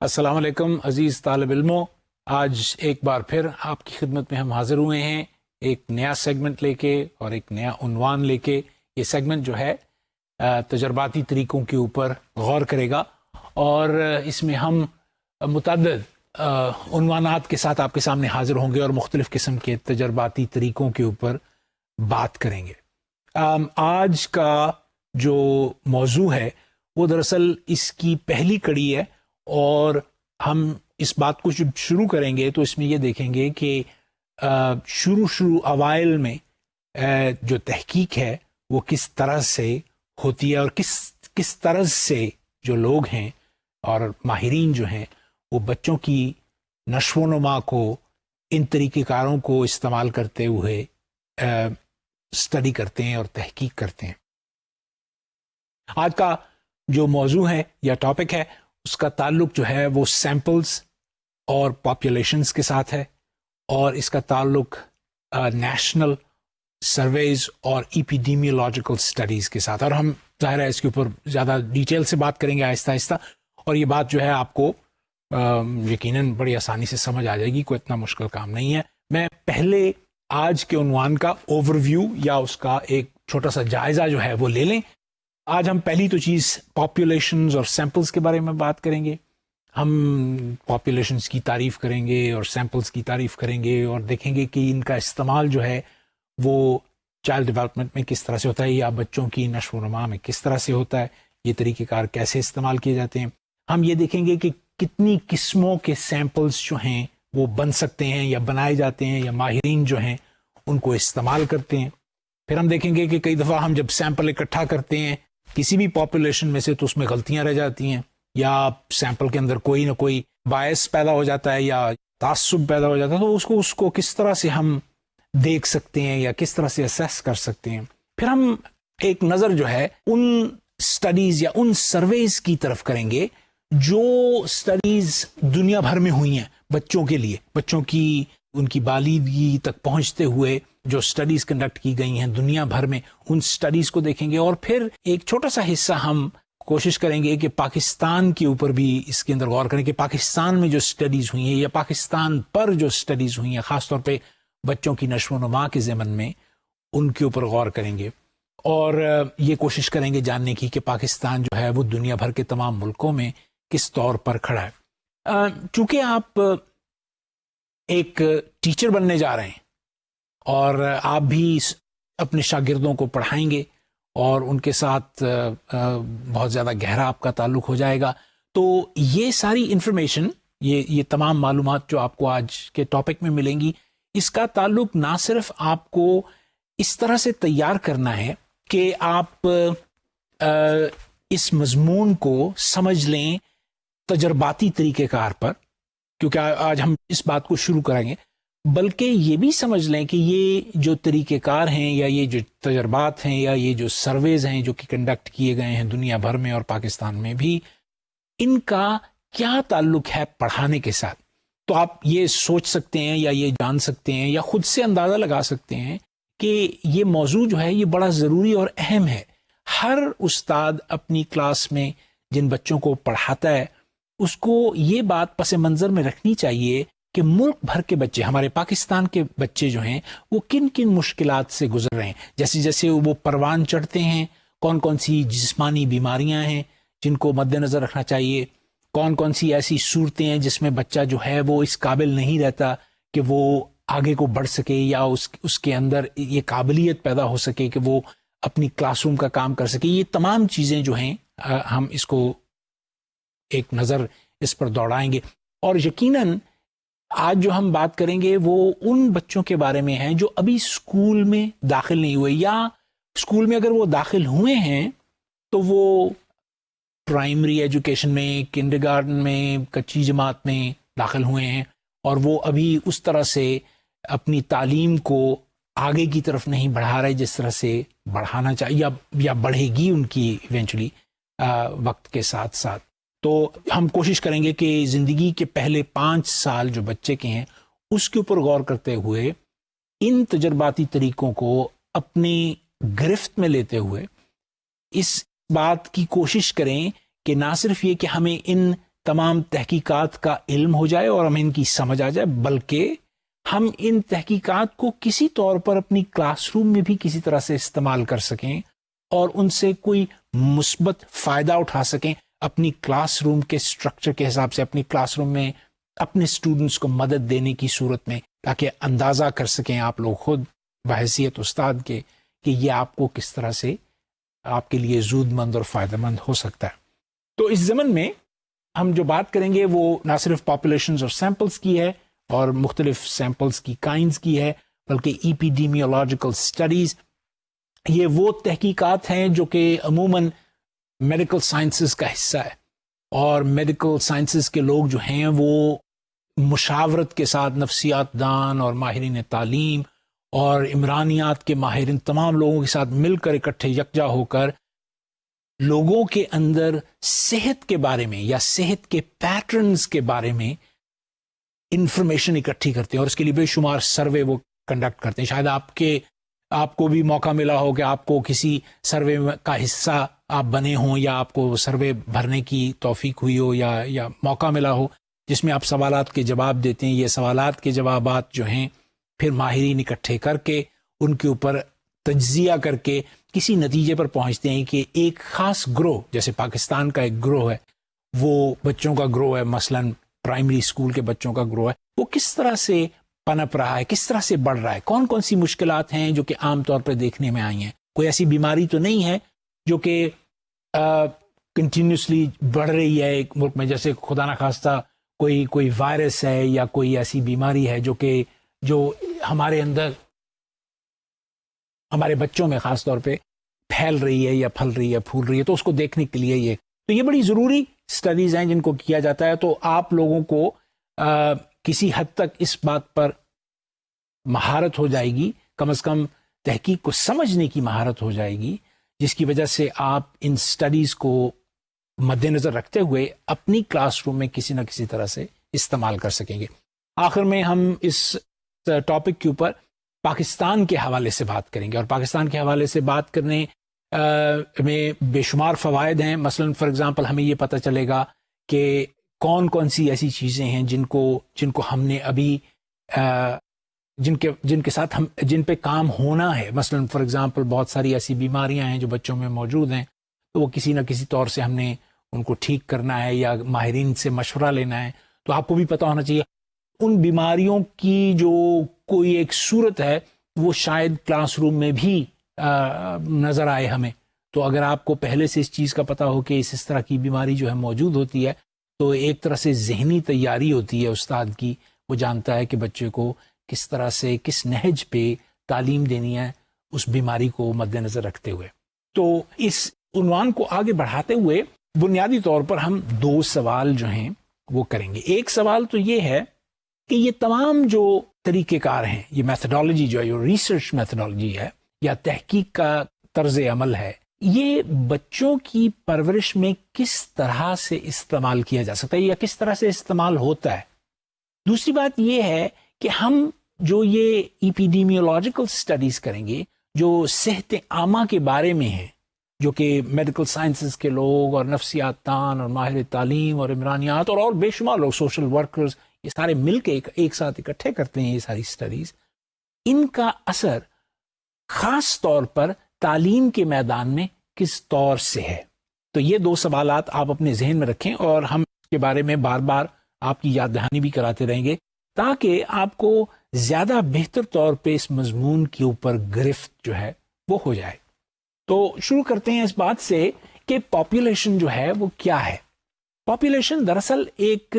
السلام علیکم عزیز طالب علموں، آج ایک بار پھر آپ کی خدمت میں ہم حاضر ہوئے ہیں ایک نیا سیگمنٹ لے کے اور ایک نیا عنوان لے کے۔ یہ سیگمنٹ جو ہے تجرباتی طریقوں کے اوپر غور کرے گا، اور اس میں ہم متعدد عنوانات کے ساتھ آپ کے سامنے حاضر ہوں گے اور مختلف قسم کے تجرباتی طریقوں کے اوپر بات کریں گے۔ آج کا جو موضوع ہے وہ دراصل اس کی پہلی کڑی ہے، اور ہم اس بات کو جب شروع کریں گے تو اس میں یہ دیکھیں گے کہ شروع اوائل میں جو تحقیق ہے وہ کس طرح سے ہوتی ہے، اور کس طرح سے جو لوگ ہیں اور ماہرین جو ہیں وہ بچوں کی نشو و نما کو ان طریقہ کاروں کو استعمال کرتے ہوئے اسٹڈی کرتے ہیں اور تحقیق کرتے ہیں۔ آج کا جو موضوع ہے یا ٹاپک ہے اس کا تعلق جو ہے وہ سیمپلز اور پاپولیشنز کے ساتھ ہے، اور اس کا تعلق نیشنل سرویز اور ایپیڈیمیولوجیکل اسٹڈیز کے ساتھ، اور ہم ظاہر ہے اس کے اوپر زیادہ ڈیٹیل سے بات کریں گے آہستہ آہستہ، اور یہ بات جو ہے آپ کو یقیناً بڑی آسانی سے سمجھ آ جائے گی، کوئی اتنا مشکل کام نہیں ہے۔ میں پہلے آج کے عنوان کا اوور ویو یا اس کا ایک چھوٹا سا جائزہ جو ہے وہ لے لیں۔ آج ہم پہلی تو چیز پاپولیشنز اور سیمپلز کے بارے میں بات کریں گے۔ ہم پاپولیشنز کی تعریف کریں گے اور سیمپلز کی تعریف کریں گے، اور دیکھیں گے کہ ان کا استعمال جو ہے وہ چائلڈ ڈیولپمنٹ میں کس طرح سے ہوتا ہے، یا بچوں کی نشو و نما میں کس طرح سے ہوتا ہے، یہ طریقہ کار کیسے استعمال کیے جاتے ہیں۔ ہم یہ دیکھیں گے کہ کتنی قسموں کے سیمپلز جو ہیں وہ بن سکتے ہیں یا بنائے جاتے ہیں، یا ماہرین جو ہیں ان کو استعمال کرتے ہیں۔ پھر ہم دیکھیں گے کہ کئی دفعہ ہم جب سیمپل اکٹھا کرتے ہیں کسی بھی پاپولیشن میں سے تو اس میں غلطیاں رہ جاتی ہیں، یا سیمپل کے اندر کوئی نہ کوئی باعث پیدا ہو جاتا ہے یا تعصب پیدا ہو جاتا ہے، تو اس کو کس طرح سے ہم دیکھ سکتے ہیں یا کس طرح سے اسیس کر سکتے ہیں۔ پھر ہم ایک نظر جو ہے ان سٹڈیز یا ان سرویز کی طرف کریں گے جو سٹڈیز دنیا بھر میں ہوئی ہیں بچوں کے لیے، بچوں کی ان کی بالغی تک پہنچتے ہوئے جو سٹڈیز کنڈکٹ کی گئی ہیں دنیا بھر میں، ان سٹڈیز کو دیکھیں گے، اور پھر ایک چھوٹا سا حصہ ہم کوشش کریں گے کہ پاکستان کے اوپر بھی اس کے اندر غور کریں کہ پاکستان میں جو سٹڈیز ہوئی ہیں یا پاکستان پر جو سٹڈیز ہوئی ہیں، خاص طور پہ بچوں کی نشو و نما کے ضمن میں، ان کے اوپر غور کریں گے، اور یہ کوشش کریں گے جاننے کی کہ پاکستان جو ہے وہ دنیا بھر کے تمام ملکوں میں کس طور پر کھڑا ہے۔ چونکہ آپ ایک ٹیچر بننے جا رہے ہیں اور آپ بھی اپنے شاگردوں کو پڑھائیں گے اور ان کے ساتھ بہت زیادہ گہرا آپ کا تعلق ہو جائے گا، تو یہ ساری انفارمیشن، یہ تمام معلومات جو آپ کو آج کے ٹاپک میں ملیں گی، اس کا تعلق نہ صرف آپ کو اس طرح سے تیار کرنا ہے کہ آپ اس مضمون کو سمجھ لیں تجرباتی طریقہ کار پر، کیونکہ آج ہم اس بات کو شروع کریں گے، بلکہ یہ بھی سمجھ لیں کہ یہ جو طریقہ کار ہیں یا یہ جو تجربات ہیں یا یہ جو سرویز ہیں جو کہ کنڈکٹ کیے گئے ہیں دنیا بھر میں اور پاکستان میں بھی، ان کا کیا تعلق ہے پڑھانے کے ساتھ۔ تو آپ یہ سوچ سکتے ہیں یا یہ جان سکتے ہیں یا خود سے اندازہ لگا سکتے ہیں کہ یہ موضوع جو ہے یہ بڑا ضروری اور اہم ہے۔ ہر استاد اپنی کلاس میں جن بچوں کو پڑھاتا ہے اس کو یہ بات پس منظر میں رکھنی چاہیے کہ ملک بھر کے بچے، ہمارے پاکستان کے بچے جو ہیں وہ کن کن مشکلات سے گزر رہے ہیں، جیسے جیسے وہ پروان چڑھتے ہیں، کون کون سی جسمانی بیماریاں ہیں جن کو مد نظر رکھنا چاہیے، کون کون سی ایسی صورتیں ہیں جس میں بچہ جو ہے وہ اس قابل نہیں رہتا کہ وہ آگے کو بڑھ سکے یا اس کے اندر یہ قابلیت پیدا ہو سکے کہ وہ اپنی کلاس روم کا کام کر سکے۔ یہ تمام چیزیں جو ہیں ہم اس کو ایک نظر اس پر دوڑائیں گے، اور یقیناً آج جو ہم بات کریں گے وہ ان بچوں کے بارے میں ہیں جو ابھی اسکول میں داخل نہیں ہوئے، یا اسکول میں اگر وہ داخل ہوئے ہیں تو وہ پرائمری ایجوکیشن میں، کنڈرگارٹن میں، کچی جماعت میں داخل ہوئے ہیں، اور وہ ابھی اس طرح سے اپنی تعلیم کو آگے کی طرف نہیں بڑھا رہے جس طرح سے بڑھانا چاہیے یا بڑھے گی ان کی ایونچولی وقت کے ساتھ ساتھ۔ تو ہم کوشش کریں گے کہ زندگی کے پہلے 5 سال جو بچے کے ہیں اس کے اوپر غور کرتے ہوئے ان تجرباتی طریقوں کو اپنی گرفت میں لیتے ہوئے اس بات کی کوشش کریں کہ نہ صرف یہ کہ ہمیں ان تمام تحقیقات کا علم ہو جائے اور ہمیں ان کی سمجھ آ جائے، بلکہ ہم ان تحقیقات کو کسی طور پر اپنی کلاس روم میں بھی کسی طرح سے استعمال کر سکیں اور ان سے کوئی مثبت فائدہ اٹھا سکیں اپنی کلاس روم کے اسٹرکچر کے حساب سے، اپنی کلاس روم میں اپنے اسٹوڈنٹس کو مدد دینے کی صورت میں، تاکہ اندازہ کر سکیں آپ لوگ خود بحیثیت استاد کے کہ یہ آپ کو کس طرح سے آپ کے لیے زود مند اور فائدہ مند ہو سکتا ہے۔ تو اس ضمن میں ہم جو بات کریں گے وہ نہ صرف پاپولیشنز اور سیمپلز کی ہے اور مختلف سیمپلز کی کائنڈز کی ہے، بلکہ ایپیڈیمیولوجیکل اسٹڈیز، یہ وہ تحقیقات ہیں جو کہ عموماً میڈیکل سائنسز کا حصہ ہے، اور میڈیکل سائنسز کے لوگ جو ہیں وہ مشاورت کے ساتھ نفسیات دان اور ماہرین تعلیم اور عمرانیات کے ماہرین تمام لوگوں کے ساتھ مل کر اکٹھے یکجا ہو کر لوگوں کے اندر صحت کے بارے میں یا صحت کے پیٹرنز کے بارے میں انفارمیشن اکٹھی کرتے ہیں، اور اس کے لیے بے شمار سروے وہ کنڈکٹ کرتے ہیں۔ شاید آپ کو بھی موقع ملا ہو کہ آپ کو کسی سروے کا حصہ آپ بنے ہوں، یا آپ کو سروے بھرنے کی توفیق ہوئی ہو یا موقع ملا ہو جس میں آپ سوالات کے جواب دیتے ہیں۔ یہ سوالات کے جوابات جو ہیں پھر ماہرین اکٹھے کر کے ان کے اوپر تجزیہ کر کے کسی نتیجے پر پہنچتے ہیں کہ ایک خاص گروہ، جیسے پاکستان کا ایک گروہ ہے، وہ بچوں کا گروہ ہے، مثلاً پرائمری اسکول کے بچوں کا گروہ ہے، وہ کس طرح سے پنپ رہا ہے، کس طرح سے بڑھ رہا ہے، کون کون سی مشکلات ہیں جو کہ عام طور پر دیکھنے میں آئی ہیں۔ کوئی ایسی بیماری تو نہیں ہے جو کہ کنٹینیوسلی بڑھ رہی ہے ایک ملک میں، جیسے خدا نخواستہ کوئی وائرس ہے یا کوئی ایسی بیماری ہے جو ہمارے اندر، ہمارے بچوں میں خاص طور پہ پھیل رہی ہے یا پھل رہی ہے، پھول رہی ہے، تو اس کو دیکھنے کے لیے یہ بڑی ضروری سٹڈیز ہیں جن کو کیا جاتا ہے۔ تو آپ لوگوں کو کسی حد تک اس بات پر مہارت ہو جائے گی، کم از کم تحقیق کو سمجھنے کی مہارت ہو جائے گی، جس کی وجہ سے آپ ان سٹڈیز کو مد نظر رکھتے ہوئے اپنی کلاس روم میں کسی نہ کسی طرح سے استعمال کر سکیں گے۔ آخر میں ہم اس ٹاپک کے اوپر پاکستان کے حوالے سے بات کریں گے، اور پاکستان کے حوالے سے بات کرنے میں بے شمار فوائد ہیں۔ مثلاً فار ایگزامپل ہمیں یہ پتہ چلے گا کہ کون کون سی ایسی چیزیں ہیں جن کو ہم نے ابھی جن کے ساتھ جن پہ کام ہونا ہے۔ مثلاً فار ایگزامپل بہت ساری ایسی بیماریاں ہیں جو بچوں میں موجود ہیں، تو وہ کسی نہ کسی طور سے ہم نے ان کو ٹھیک کرنا ہے یا ماہرین سے مشورہ لینا ہے۔ تو آپ کو بھی پتہ ہونا چاہیے ان بیماریوں کی جو کوئی ایک صورت ہے وہ شاید کلاس روم میں بھی نظر آئے ہمیں۔ تو اگر آپ کو پہلے سے اس چیز کا پتہ ہو کہ اس طرح کی بیماری جو ہے موجود ہوتی ہے، تو ایک طرح سے ذہنی تیاری ہوتی ہے استاد کی، وہ جانتا ہے کہ بچے کو کس طرح سے کس نہج پہ تعلیم دینی ہے اس بیماری کو مد نظر رکھتے ہوئے۔ تو اس عنوان کو آگے بڑھاتے ہوئے بنیادی طور پر ہم دو سوال جو ہیں وہ کریں گے۔ ایک سوال تو یہ ہے کہ یہ تمام جو طریقہ کار ہیں، یہ میتھڈالوجی جو ہے، یہ ریسرچ میتھڈالوجی ہے یا تحقیق کا طرز عمل ہے، یہ بچوں کی پرورش میں کس طرح سے استعمال کیا جا سکتا ہے یا کس طرح سے استعمال ہوتا ہے۔ دوسری بات یہ ہے کہ ہم جو یہ ایپیڈیمیولوجیکل سٹڈیز کریں گے جو صحت عامہ کے بارے میں ہیں، جو کہ میڈیکل سائنسز کے لوگ اور نفسیات دان اور ماہر تعلیم اور عمرانیات اور بے شمار لوگ، سوشل ورکرز، یہ سارے مل کے ایک ساتھ اکٹھے کرتے ہیں یہ ساری سٹڈیز، ان کا اثر خاص طور پر تعلیم کے میدان میں کس طور سے ہے۔ تو یہ دو سوالات آپ اپنے ذہن میں رکھیں، اور ہم اس کے بارے میں بار بار آپ کی یاد دہانی بھی کراتے رہیں گے تاکہ آپ کو زیادہ بہتر طور پہ اس مضمون کے اوپر گرفت جو ہے وہ ہو جائے۔ تو شروع کرتے ہیں اس بات سے کہ پاپولیشن جو ہے وہ کیا ہے۔ پاپولیشن دراصل ایک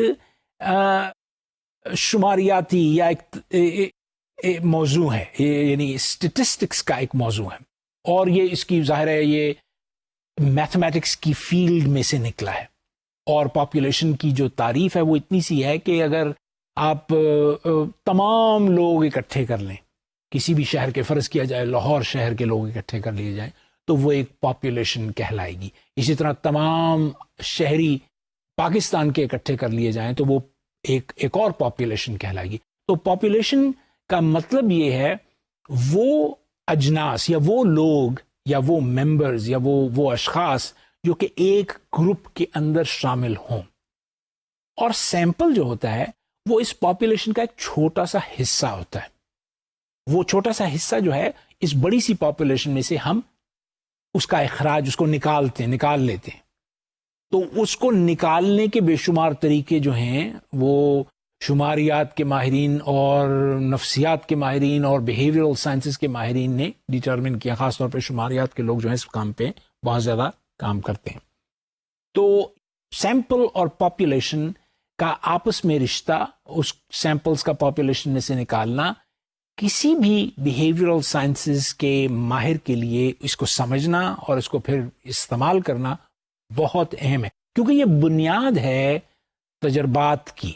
شماریاتی یا ایک موضوع ہے، یعنی اسٹیٹسٹکس کا ایک موضوع ہے، اور یہ اس کی ظاہر ہے یہ میتھمیٹکس کی فیلڈ میں سے نکلا ہے۔ اور پاپولیشن کی جو تعریف ہے وہ اتنی سی ہے کہ اگر آپ تمام لوگ اکٹھے کر لیں کسی بھی شہر کے، فرض کیا جائے لاہور شہر کے لوگ اکٹھے کر لیے جائیں، تو وہ ایک پاپولیشن کہلائے گی۔ اسی طرح تمام شہری پاکستان کے اکٹھے کر لیے جائیں تو وہ ایک اور پاپولیشن کہلائے گی۔ تو پاپولیشن کا مطلب یہ ہے وہ اجناس یا وہ لوگ یا وہ ممبرز یا وہ اشخاص جو کہ ایک گروپ کے اندر شامل ہوں۔ اور سیمپل جو ہوتا ہے وہ اس پاپولیشن کا ایک چھوٹا سا حصہ ہوتا ہے. وہ چھوٹا سا حصہ جو ہے اس بڑی سی پاپولیشن میں سے ہم اس کا اخراج اس کو نکال لیتے ہیں. تو اس کو نکالنے کے بے شمار طریقے جو ہیں وہ شماریات کے ماہرین اور نفسیات کے ماہرین اور بیہیویئرل سائنسز کے ماہرین نے ڈیٹرمن کیا. خاص طور پہ شماریات کے لوگ جو ہیں اس کام پہ بہت زیادہ کام کرتے ہیں. تو سیمپل اور پاپولیشن کا آپس میں رشتہ، اس سیمپلز کا پاپولیشن میں سے نکالنا، کسی بھی بیہیویئرل سائنسز کے ماہر کے لیے اس کو سمجھنا اور اس کو پھر استعمال کرنا بہت اہم ہے، کیونکہ یہ بنیاد ہے تجربات کی.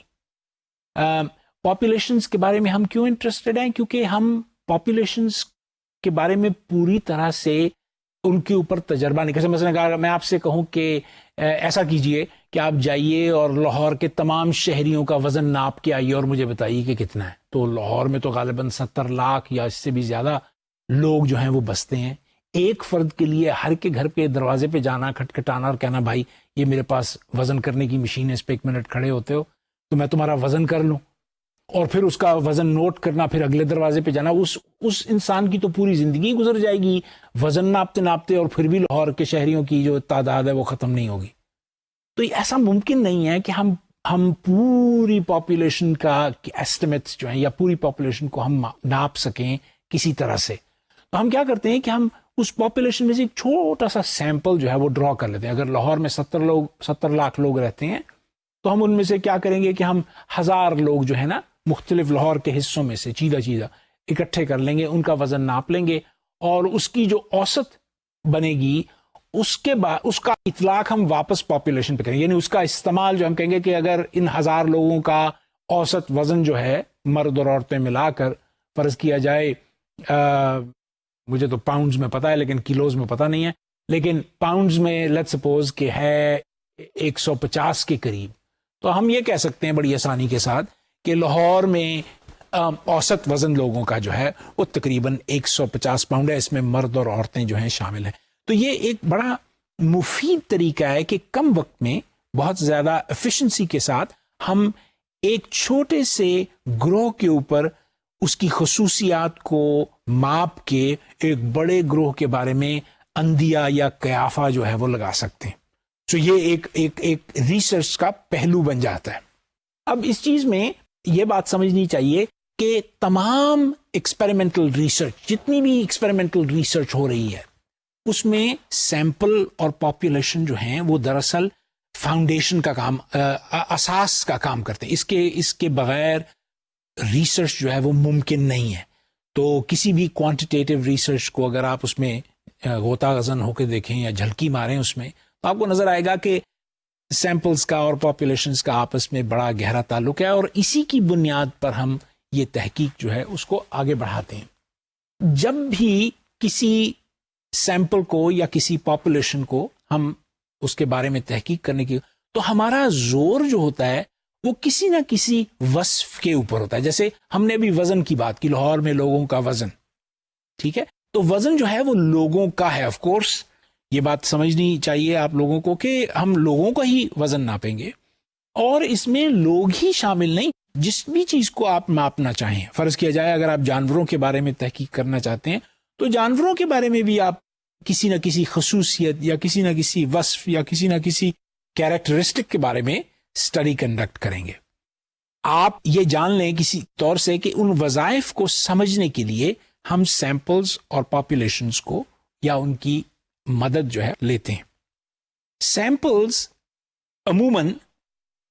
پاپولیشنز کے بارے میں ہم کیوں انٹرسٹڈ ہیں؟ کیونکہ ہم پاپولیشنز کے بارے میں پوری طرح سے ان کے اوپر تجربہ نہیں. جیسے مثلا کہا میں آپ سے کہوں کہ ایسا کیجئے کہ آپ جائیے اور لاہور کے تمام شہریوں کا وزن ناپ کے آئیے اور مجھے بتائیے کہ کتنا ہے. تو لاہور میں تو غالباً 70 لاکھ یا اس سے بھی زیادہ لوگ جو ہیں وہ بستے ہیں. ایک فرد کے لیے ہر کے گھر پہ دروازے پہ جانا، کھٹکھٹانا اور کہنا بھائی یہ میرے پاس وزن کرنے کی مشین ہے، اس پہ 1 منٹ کھڑے ہوتے ہو تو میں تمہارا وزن کر لوں، اور پھر اس کا وزن نوٹ کرنا، پھر اگلے دروازے پہ جانا، اس انسان کی تو پوری زندگی گزر جائے گی وزن ناپتے ناپتے، اور پھر بھی لاہور کے شہریوں کی جو تعداد ہے وہ ختم نہیں ہوگی. تو ایسا ممکن نہیں ہے کہ ہم پوری پاپولیشن کا ایسٹیمیٹس جو ہیں یا پوری پاپولیشن کو ہم ناپ سکیں کسی طرح سے. تو ہم کیا کرتے ہیں کہ ہم اس پاپولیشن میں سے ایک چھوٹا سا سیمپل جو ہے وہ ڈرا کر لیتے ہیں. اگر لاہور میں 70 لاکھ لوگ رہتے ہیں تو ہم ان میں سے کیا کریں گے کہ ہم 1000 لوگ جو ہے نا مختلف لاہور کے حصوں میں سے چیدہ اکٹھے کر لیں گے، ان کا وزن ناپ لیں گے، اور اس کی جو اوسط بنے گی اس کے بعد اس کا اطلاق ہم واپس پاپولیشن پہ کریں گے. یعنی اس کا استعمال جو ہم کہیں گے کہ اگر ان 1000 لوگوں کا اوسط وزن جو ہے مرد اور عورتیں ملا کر فرض کیا جائے، مجھے تو پاؤنڈز میں پتا ہے لیکن کلوز میں پتا نہیں ہے، لیکن پاؤنڈز میں لیٹس سپوز کہ ہے 150 کے قریب، تو ہم یہ کہہ سکتے ہیں بڑی آسانی کے ساتھ کہ لاہور میں اوسط وزن لوگوں کا جو ہے وہ تقریباً 150 پاؤنڈ ہے. اس میں مرد اور عورتیں جو ہیں شامل ہیں. تو یہ ایک بڑا مفید طریقہ ہے کہ کم وقت میں بہت زیادہ ایفیشنسی کے ساتھ ہم ایک چھوٹے سے گروہ کے اوپر اس کی خصوصیات کو ماپ کے ایک بڑے گروہ کے بارے میں اندیا یا قیافہ جو ہے وہ لگا سکتے ہیں. تو یہ ایک ریسرچ کا پہلو بن جاتا ہے. اب اس چیز میں یہ بات سمجھنی چاہیے کہ تمام ایکسپیریمنٹل ریسرچ، جتنی بھی ایکسپیریمنٹل ریسرچ ہو رہی ہے، اس میں سیمپل اور پاپولیشن جو ہیں وہ دراصل فاؤنڈیشن کا کام، اساس کا کام کرتے ہیں. اس کے بغیر ریسرچ جو ہے وہ ممکن نہیں ہے. تو کسی بھی کوانٹیٹیو ریسرچ کو اگر آپ اس میں غوطہ غزن ہو کے دیکھیں یا جھلکی ماریں اس میں، تو آپ کو نظر آئے گا کہ سیمپلز کا اور پاپولیشنز کا آپس میں بڑا گہرا تعلق ہے، اور اسی کی بنیاد پر ہم یہ تحقیق جو ہے اس کو آگے بڑھاتے ہیں. جب بھی کسی سیمپل کو یا کسی پاپولیشن کو ہم اس کے بارے میں تحقیق کرنے کی، تو ہمارا زور جو ہوتا ہے وہ کسی نہ کسی وصف کے اوپر ہوتا ہے. جیسے ہم نے ابھی وزن کی بات کی، لاہور میں لوگوں کا وزن، ٹھیک ہے، تو وزن جو ہے وہ لوگوں کا ہے. آف کورس یہ بات سمجھنی چاہیے آپ لوگوں کو کہ ہم لوگوں کا ہی وزن ناپیں گے، اور اس میں لوگ ہی شامل نہیں، جس بھی چیز کو آپ ماپنا چاہیں. فرض کیا جائے اگر آپ جانوروں کے بارے میں تحقیق کرنا چاہتے ہیں تو جانوروں کے بارے میں بھی آپ کسی نہ کسی خصوصیت یا کسی نہ کسی وصف یا کسی نہ کسی کیریکٹرسٹک کے بارے میں اسٹڈی کنڈکٹ کریں گے. آپ یہ جان لیں کسی طور سے کہ ان وظائف کو سمجھنے کے لیے ہم سیمپلز اور پاپولیشنز کو یا ان کی مدد جو ہے لیتے ہیں. سیمپلز عموماً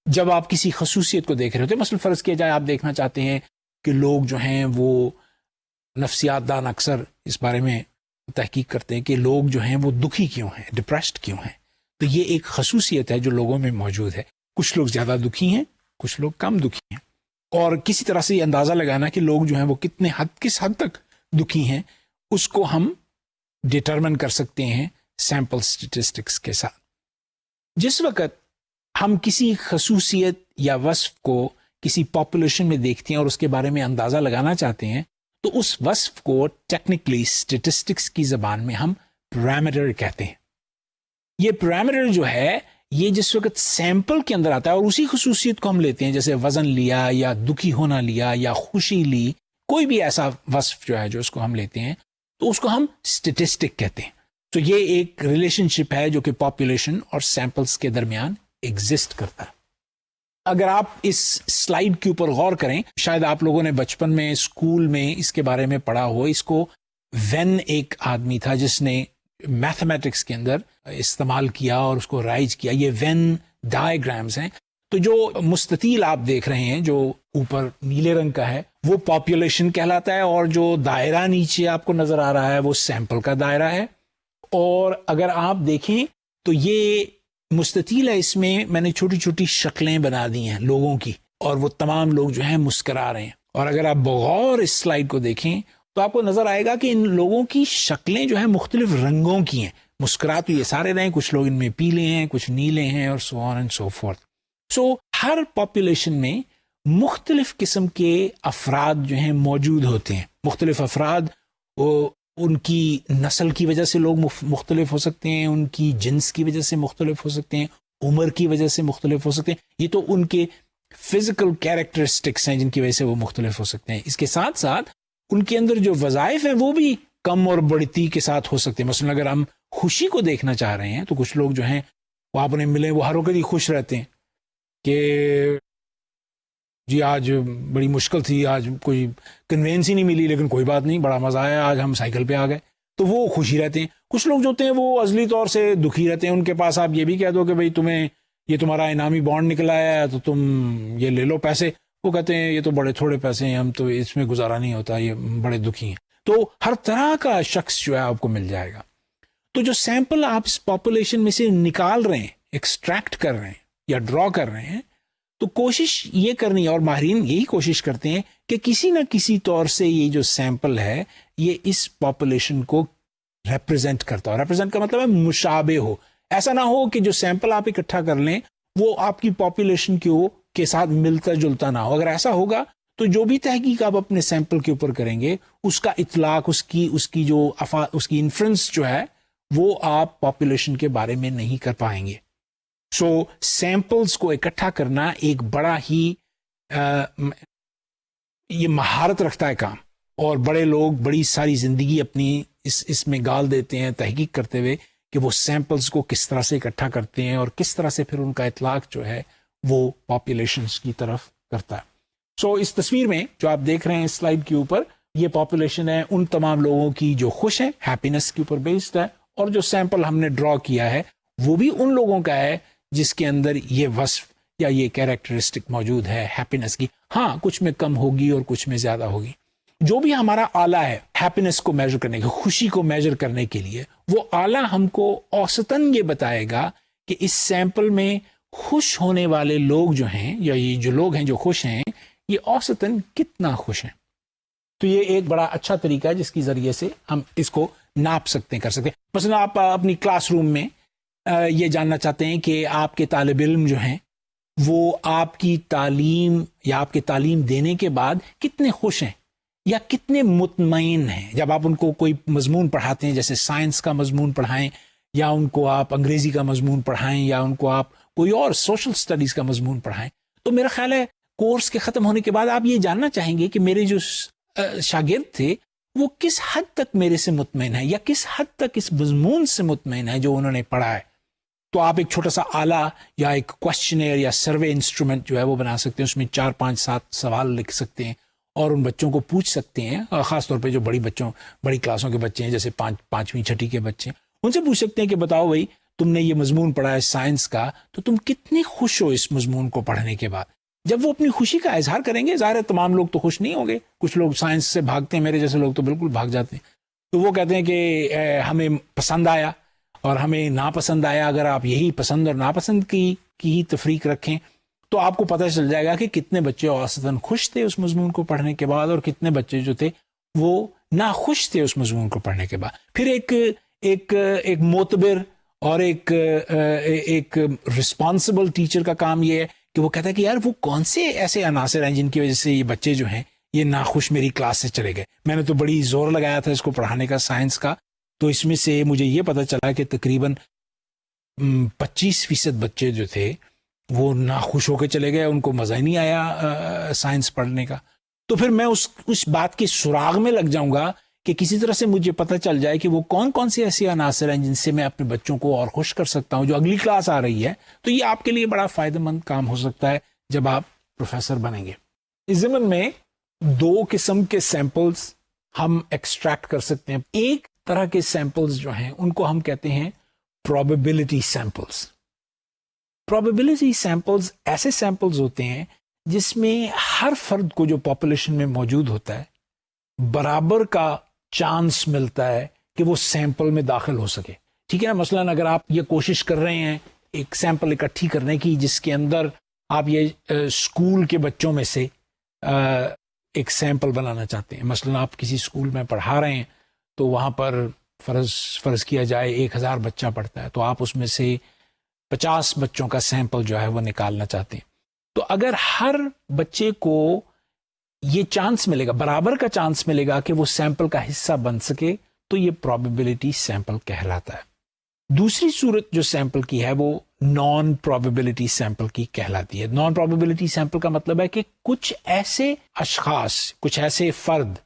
جب آپ کسی خصوصیت کو دیکھ رہے ہوتے ہیں، مثلا فرض کیا جائے آپ دیکھنا چاہتے ہیں کہ لوگ جو ہیں وہ، نفسیات دان اکثر اس بارے میں تحقیق کرتے ہیں کہ لوگ جو ہیں وہ دکھی کیوں ہیں، ڈپریسڈ کیوں ہیں. تو یہ ایک خصوصیت ہے جو لوگوں میں موجود ہے. کچھ لوگ زیادہ دکھی ہیں، کچھ لوگ کم دکھی ہیں، اور کسی طرح سے یہ اندازہ لگانا کہ لوگ جو ہیں وہ کس حد تک دکھی ہیں، اس کو ہم ڈٹرمن کر سکتے ہیں سیمپل اسٹیٹسٹکس کے ساتھ. جس وقت ہم کسی خصوصیت یا وصف کو کسی پاپولیشن میں دیکھتے ہیں اور اس کے بارے میں اندازہ لگانا چاہتے ہیں، تو اس وصف کو ٹیکنیکلی اسٹیٹسٹکس کی زبان میں ہم پیرامیٹر کہتے ہیں. یہ پیرامیٹر جو ہے یہ جس وقت سیمپل کے اندر آتا ہے اور اسی خصوصیت کو ہم لیتے ہیں، جیسے وزن لیا یا دکھی ہونا لیا یا خوشی لی، کوئی بھی ایسا وصف جو ہے جو اس کو ہم لیتے ہیں، تو اس کو ہم اسٹیٹسٹک کہتے ہیں. تو یہ ایک ریلیشن شپ ہے جو کہ پاپولیشن اور سیمپلز کے درمیان ایگزسٹ کرتا ہے. اگر آپ اس سلائیڈ کے اوپر غور کریں، شاید آپ لوگوں نے بچپن میں اسکول میں اس کے بارے میں پڑھا ہو. اس کو وین ایک آدمی تھا جس نے میتھمیٹکس کے اندر استعمال کیا اور اس کو رائج کیا. یہ وین ڈائیگرامز ہیں. تو جو مستطیل آپ دیکھ رہے ہیں جو اوپر نیلے رنگ کا ہے وہ پاپولیشن کہلاتا ہے، اور جو دائرہ نیچے آپ کو نظر آ رہا ہے وہ سیمپل کا دائرہ ہے. اور اگر آپ دیکھیں تو یہ مستطیل ہے، اس میں نے چھوٹی چھوٹی شکلیں بنا دی ہیں لوگوں کی، اور وہ تمام لوگ جو ہیں مسکرا رہے ہیں. اور اگر آپ بغور اس سلائیڈ کو دیکھیں تو آپ کو نظر آئے گا کہ ان لوگوں کی شکلیں جو ہیں مختلف رنگوں کی ہیں. مسکرا تو یہ سارے رہے ہیں، کچھ لوگ ان میں پیلے ہیں، کچھ نیلے ہیں، اور so on and so forth. So ہر پاپولیشن میں مختلف قسم کے افراد جو ہیں موجود ہوتے ہیں. مختلف افراد ان کی نسل کی وجہ سے لوگ مختلف ہو سکتے ہیں، ان کی جنس کی وجہ سے مختلف ہو سکتے ہیں، عمر کی وجہ سے مختلف ہو سکتے ہیں. یہ تو ان کے فزیکل کیریکٹرسٹکس ہیں جن کی وجہ سے وہ مختلف ہو سکتے ہیں. اس کے ساتھ ساتھ ان کے اندر جو وظائف ہیں وہ بھی کم اور بڑھتی کے ساتھ ہو سکتے ہیں. مثلا اگر ہم خوشی کو دیکھنا چاہ رہے ہیں تو کچھ لوگ جو ہیں وہ آپ انہیں ملیں وہ ہر وقت ہی خوش رہتے ہیں کہ جی آج بڑی مشکل تھی، آج کوئی کنوینس ہی نہیں ملی، لیکن کوئی بات نہیں، بڑا مزہ آیا، آج ہم سائیکل پہ آ گئے، تو وہ خوشی رہتے ہیں. کچھ لوگ جو ہوتے ہیں وہ ازلی طور سے دکھی رہتے ہیں. ان کے پاس آپ یہ بھی کہہ دو کہ بھئی تمہیں یہ تمہارا انعامی بانڈ نکل آیا ہے تو تم یہ لے لو پیسے، وہ کہتے ہیں یہ تو بڑے تھوڑے پیسے ہیں، ہم تو اس میں گزارا نہیں ہوتا، یہ بڑے دکھی ہیں. تو ہر طرح کا شخص جو ہے آپ کو مل جائے گا. تو جو سیمپل آپ اس پاپولیشن میں سے نکال رہے ہیں، ایکسٹریکٹ کر رہے ہیں یا ڈرا کر رہے ہیں، تو کوشش یہ کرنی ہے، اور ماہرین یہی کوشش کرتے ہیں کہ کسی نہ کسی طور سے یہ جو سیمپل ہے یہ اس پاپولیشن کو ریپرزینٹ کرتا ہو. ریپرزینٹ کا مطلب ہے مشابہ ہو. ایسا نہ ہو کہ جو سیمپل آپ اکٹھا کر لیں وہ آپ کی پاپولیشن کے ساتھ ملتا جلتا نہ ہو. اگر ایسا ہوگا تو جو بھی تحقیق آپ اپنے سیمپل کے اوپر کریں گے اس کا اطلاق، اس کی انفرنس جو ہے وہ آپ پاپولیشن کے بارے میں نہیں کر پائیں گے. سو سیمپلز کو اکٹھا کرنا ایک بڑا ہی یہ مہارت رکھتا ہے کام، اور بڑے لوگ بڑی ساری زندگی اپنی اس میں گال دیتے ہیں تحقیق کرتے ہوئے کہ وہ سیمپلز کو کس طرح سے اکٹھا کرتے ہیں اور کس طرح سے پھر ان کا اطلاق جو ہے وہ پاپولیشنز کی طرف کرتا ہے. سو اس تصویر میں جو آپ دیکھ رہے ہیں اس سلائیڈ کے اوپر، یہ پاپولیشن ہے ان تمام لوگوں کی جو خوش ہیں، ہیپینس کے اوپر بیسڈ ہے، اور جو سیمپل ہم نے ڈرا کیا ہے وہ بھی ان لوگوں کا ہے جس کے اندر یہ وصف یا یہ کیریکٹرسٹک موجود ہے ہیپینس کی. ہاں کچھ میں کم ہوگی اور کچھ میں زیادہ ہوگی. جو بھی ہمارا آلہ ہے ہیپینس کو میجر کرنے کے، خوشی کو میجر کرنے کے لیے، وہ آلہ ہم کو اوسطاً یہ بتائے گا کہ اس سیمپل میں خوش ہونے والے لوگ جو ہیں، یا یہ جو لوگ ہیں جو خوش ہیں، یہ اوسطاً کتنا خوش ہیں. تو یہ ایک بڑا اچھا طریقہ ہے جس کی ذریعے سے ہم اس کو ناپ سکتے ہیں، کر سکتے ہیں. مثلا آپ اپنی کلاس روم میں یہ جاننا چاہتے ہیں کہ آپ کے طالب علم جو ہیں وہ آپ کی تعلیم یا آپ کے تعلیم دینے کے بعد کتنے خوش ہیں یا کتنے مطمئن ہیں. جب آپ ان کو کوئی مضمون پڑھاتے ہیں، جیسے سائنس کا مضمون پڑھائیں، یا ان کو آپ انگریزی کا مضمون پڑھائیں، یا ان کو آپ کوئی اور سوشل سٹڈیز کا مضمون پڑھائیں، تو میرا خیال ہے کورس کے ختم ہونے کے بعد آپ یہ جاننا چاہیں گے کہ میرے جو شاگرد تھے وہ کس حد تک میرے سے مطمئن ہے، یا کس حد تک اس مضمون سے مطمئن ہے جو انہوں نے پڑھا ہے. تو آپ ایک چھوٹا سا آلہ یا ایک کوسچنر یا سروے انسٹرومنٹ جو ہے وہ بنا سکتے ہیں. اس میں 4 5 7 سوال لکھ سکتے ہیں اور ان بچوں کو پوچھ سکتے ہیں، خاص طور پہ جو بڑی کلاسوں کے بچے ہیں، جیسے 5ویں 6ٹھی کے بچے ہیں، ان سے پوچھ سکتے ہیں کہ بتاؤ بھائی تم نے یہ مضمون پڑھا ہے سائنس کا، تو تم کتنے خوش ہو اس مضمون کو پڑھنے کے بعد. جب وہ اپنی خوشی کا اظہار کریں گے، ظاہر ہے تمام لوگ تو خوش نہیں ہوں گے، کچھ لوگ سائنس سے بھاگتے ہیں، میرے جیسے لوگ تو بالکل بھاگ جاتے ہیں. تو وہ کہتے ہیں کہ ہمیں پسند آیا اور ہمیں ناپسند آیا. اگر آپ یہی پسند اور ناپسند کی تفریق رکھیں تو آپ کو پتہ چل جائے گا کہ کتنے بچے اوسطاً خوش تھے اس مضمون کو پڑھنے کے بعد، اور کتنے بچے جو تھے وہ ناخوش تھے اس مضمون کو پڑھنے کے بعد. پھر ایک معتبر اور ایک رسپانسبل ٹیچر کا کام یہ ہے کہ وہ کہتا ہے کہ یار وہ کون سے ایسے عناصر ہیں جن کی وجہ سے یہ بچے جو ہیں یہ ناخوش میری کلاس سے چلے گئے. میں نے تو بڑی زور لگایا تھا اس کو پڑھانے کا، سائنس کا، تو اس میں سے مجھے یہ پتہ چلا کہ تقریباً 25% بچے جو تھے وہ ناخوش ہو کے چلے گئے, ان کو مزہ ہی نہیں آیا سائنس پڑھنے کا. تو پھر میں اس بات کے سراغ میں لگ جاؤں گا کہ کسی طرح سے مجھے پتہ چل جائے کہ وہ کون کون سے ایسے عناصر ہیں جن سے میں اپنے بچوں کو اور خوش کر سکتا ہوں جو اگلی کلاس آ رہی ہے. تو یہ آپ کے لیے بڑا فائدہ مند کام ہو سکتا ہے جب آپ پروفیسر بنیں گے. اس ضمن میں 2 قسم کے سیمپلز ہم ایکسٹریکٹ کر سکتے ہیں. ایک طرح کے سیمپلز جو ہیں ان کو ہم کہتے ہیں probability samples. probability samples ایسے سیمپلز ہوتے ہیں جس میں ہر فرد کو جو پاپولیشن میں موجود ہوتا ہے برابر کا چانس ملتا ہے کہ وہ سیمپل میں داخل ہو سکے. ٹھیک ہے نا, مثلاً اگر آپ یہ کوشش کر رہے ہیں ایک سیمپل اکٹھی کرنے کی جس کے اندر آپ یہ اسکول کے بچوں میں سے ایک سیمپل بنانا چاہتے ہیں. مثلاً آپ کسی اسکول میں پڑھا رہے ہیں تو وہاں پر فرض کیا جائے 1000 بچہ پڑھتا ہے, تو آپ اس میں سے 50 بچوں کا سیمپل جو ہے وہ نکالنا چاہتے ہیں. تو اگر ہر بچے کو یہ چانس ملے گا, برابر کا چانس ملے گا کہ وہ سیمپل کا حصہ بن سکے, تو یہ پرابیبلٹی سیمپل کہلاتا ہے. دوسری صورت جو سیمپل کی ہے وہ نان پرابیبلٹی سیمپل کی کہلاتی ہے. نان پرابیبلٹی سیمپل کا مطلب ہے کہ کچھ ایسے اشخاص, کچھ ایسے فرد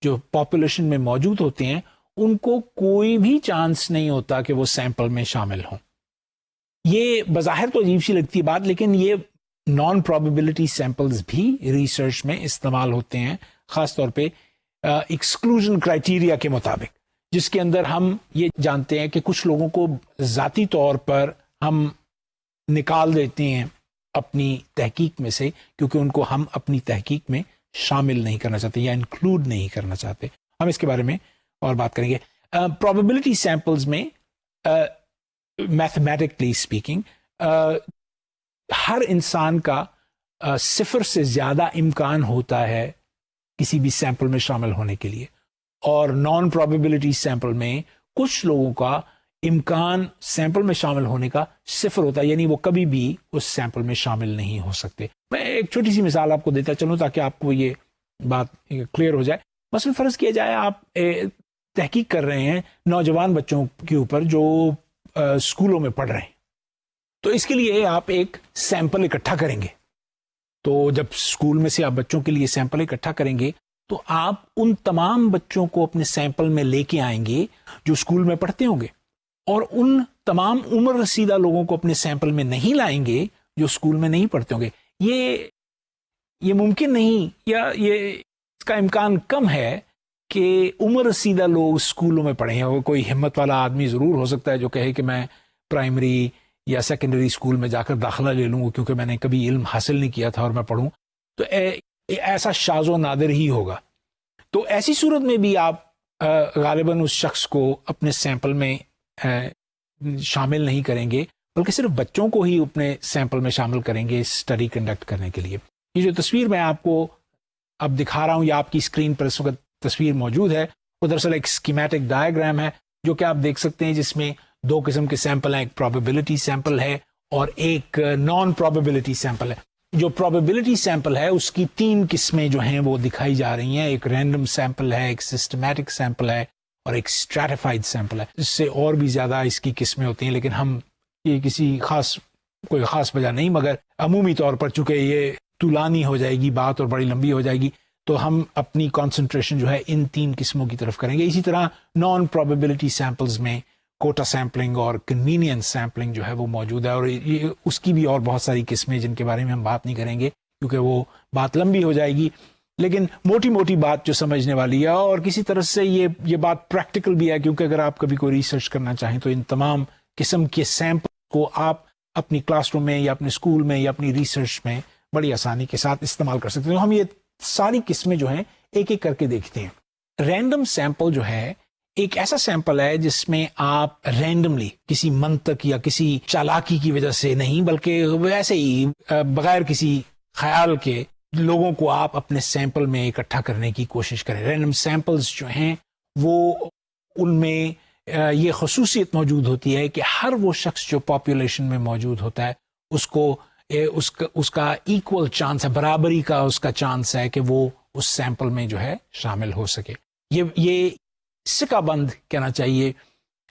جو پاپولیشن میں موجود ہوتے ہیں ان کو کوئی بھی چانس نہیں ہوتا کہ وہ سیمپل میں شامل ہوں. یہ بظاہر تو عجیب سی لگتی ہے بات, لیکن یہ نان پرابیبلٹی سیمپلز بھی ریسرچ میں استعمال ہوتے ہیں, خاص طور پہ ایکسکلوژن کرائٹیریا کے مطابق, جس کے اندر ہم یہ جانتے ہیں کہ کچھ لوگوں کو ذاتی طور پر ہم نکال دیتے ہیں اپنی تحقیق میں سے کیونکہ ان کو ہم اپنی تحقیق میں شامل نہیں کرنا چاہتے یا انکلوڈ نہیں کرنا چاہتے. ہم اس کے بارے میں اور بات کریں گے. پرابیبلٹی سیمپلز میں میتھمیٹکلی اسپیکنگ ہر انسان کا 0 سے زیادہ امکان ہوتا ہے کسی بھی سیمپل میں شامل ہونے کے لیے, اور نان پرابیبلٹی سیمپل میں کچھ لوگوں کا امکان سیمپل میں شامل ہونے کا 0 ہوتا ہے, یعنی وہ کبھی بھی اس سیمپل میں شامل نہیں ہو سکتے. میں ایک چھوٹی سی مثال آپ کو دیتا چلوں تاکہ آپ کو یہ بات کلیئر ہو جائے. مثلا فرض کیا جائے آپ تحقیق کر رہے ہیں نوجوان بچوں کے اوپر جو اسکولوں میں پڑھ رہے ہیں, تو اس کے لیے آپ ایک سیمپل اکٹھا کریں گے. تو جب اسکول میں سے آپ بچوں کے لیے سیمپل اکٹھا کریں گے تو آپ ان تمام بچوں کو اپنے سیمپل میں لے کے آئیں گے جو اسکول میں پڑھتے ہوں گے, اور ان تمام عمر رسیدہ لوگوں کو اپنے سیمپل میں نہیں لائیں گے جو اسکول میں نہیں پڑھتے ہوں گے. یہ ممکن نہیں, یا یہ اس کا امکان کم ہے کہ عمر رسیدہ لوگ اسکولوں میں پڑھیں. اور کوئی ہمت والا آدمی ضرور ہو سکتا ہے جو کہے کہ میں پرائمری یا سیکنڈری اسکول میں جا کر داخلہ لے لوں گا کیونکہ میں نے کبھی علم حاصل نہیں کیا تھا اور میں پڑھوں. تو ایسا شاذ و نادر ہی ہوگا. تو ایسی صورت میں بھی آپ غالباً اس شخص کو اپنے سیمپل میں شامل نہیں کریں گے, بلکہ صرف بچوں کو ہی اپنے سیمپل میں شامل کریں گے اسٹڈی کنڈکٹ کرنے کے لیے. یہ جو تصویر میں آپ کو اب دکھا رہا ہوں یا آپ کی اسکرین پر اس وقت تصویر موجود ہے, وہ دراصل ایک اسکیمیٹک ڈائیگرام ہے جو کہ آپ دیکھ سکتے ہیں, جس میں 2 قسم کے سیمپل ہیں. ایک پرابیبلٹی سیمپل ہے اور ایک نان پرابیبلٹی سیمپل ہے. جو پرابیبلٹی سیمپل ہے اس کی 3 قسمیں جو ہیں وہ دکھائی جا رہی ہیں. ایک رینڈم سیمپل ہے, ایک سسٹمیٹک سیمپل ہے, اور ایک اسٹریٹیفائڈ سیمپل ہے. اس سے اور بھی زیادہ اس کی قسمیں ہوتی ہیں, لیکن ہم یہ کوئی خاص وجہ نہیں, مگر عمومی طور پر چونکہ یہ طولانی ہو جائے گی بات اور بڑی لمبی ہو جائے گی, تو ہم اپنی کنسنٹریشن جو ہے ان 3 قسموں کی طرف کریں گے. اسی طرح نان پرابیبلٹی سیمپلز میں کوٹا سیمپلنگ اور کنوینئنس سیمپلنگ جو ہے وہ موجود ہے, اور اس کی بھی اور بہت ساری قسمیں جن کے بارے میں ہم بات نہیں کریں گے کیونکہ وہ بات لمبی ہو جائے گی. لیکن موٹی بات جو سمجھنے والی ہے, اور کسی طرح سے یہ بات پریکٹیکل بھی ہے, کیونکہ اگر آپ کبھی کوئی ریسرچ کرنا چاہیں تو ان تمام قسم کے سیمپل کو آپ اپنی کلاس روم میں یا اپنے اسکول میں یا اپنی ریسرچ میں بڑی آسانی کے ساتھ استعمال کر سکتے ہیں. تو ہم یہ ساری قسمیں جو ہیں ایک ایک کر کے دیکھتے ہیں. رینڈم سیمپل جو ہے ایک ایسا سیمپل ہے جس میں آپ رینڈملی کسی منطق یا کسی چالاکی کی وجہ سے نہیں, بلکہ ویسے ہی بغیر کسی خیال کے لوگوں کو آپ اپنے سیمپل میں اکٹھا کرنے کی کوشش کریں. رینڈم سیمپلز جو ہیں وہ ان میں یہ خصوصیت موجود ہوتی ہے کہ ہر وہ شخص جو پاپولیشن میں موجود ہوتا ہے اس کا ایکول چانس ہے, برابری کا اس کا چانس ہے کہ وہ اس سیمپل میں جو ہے شامل ہو سکے. یہ سکہ بند کہنا چاہیے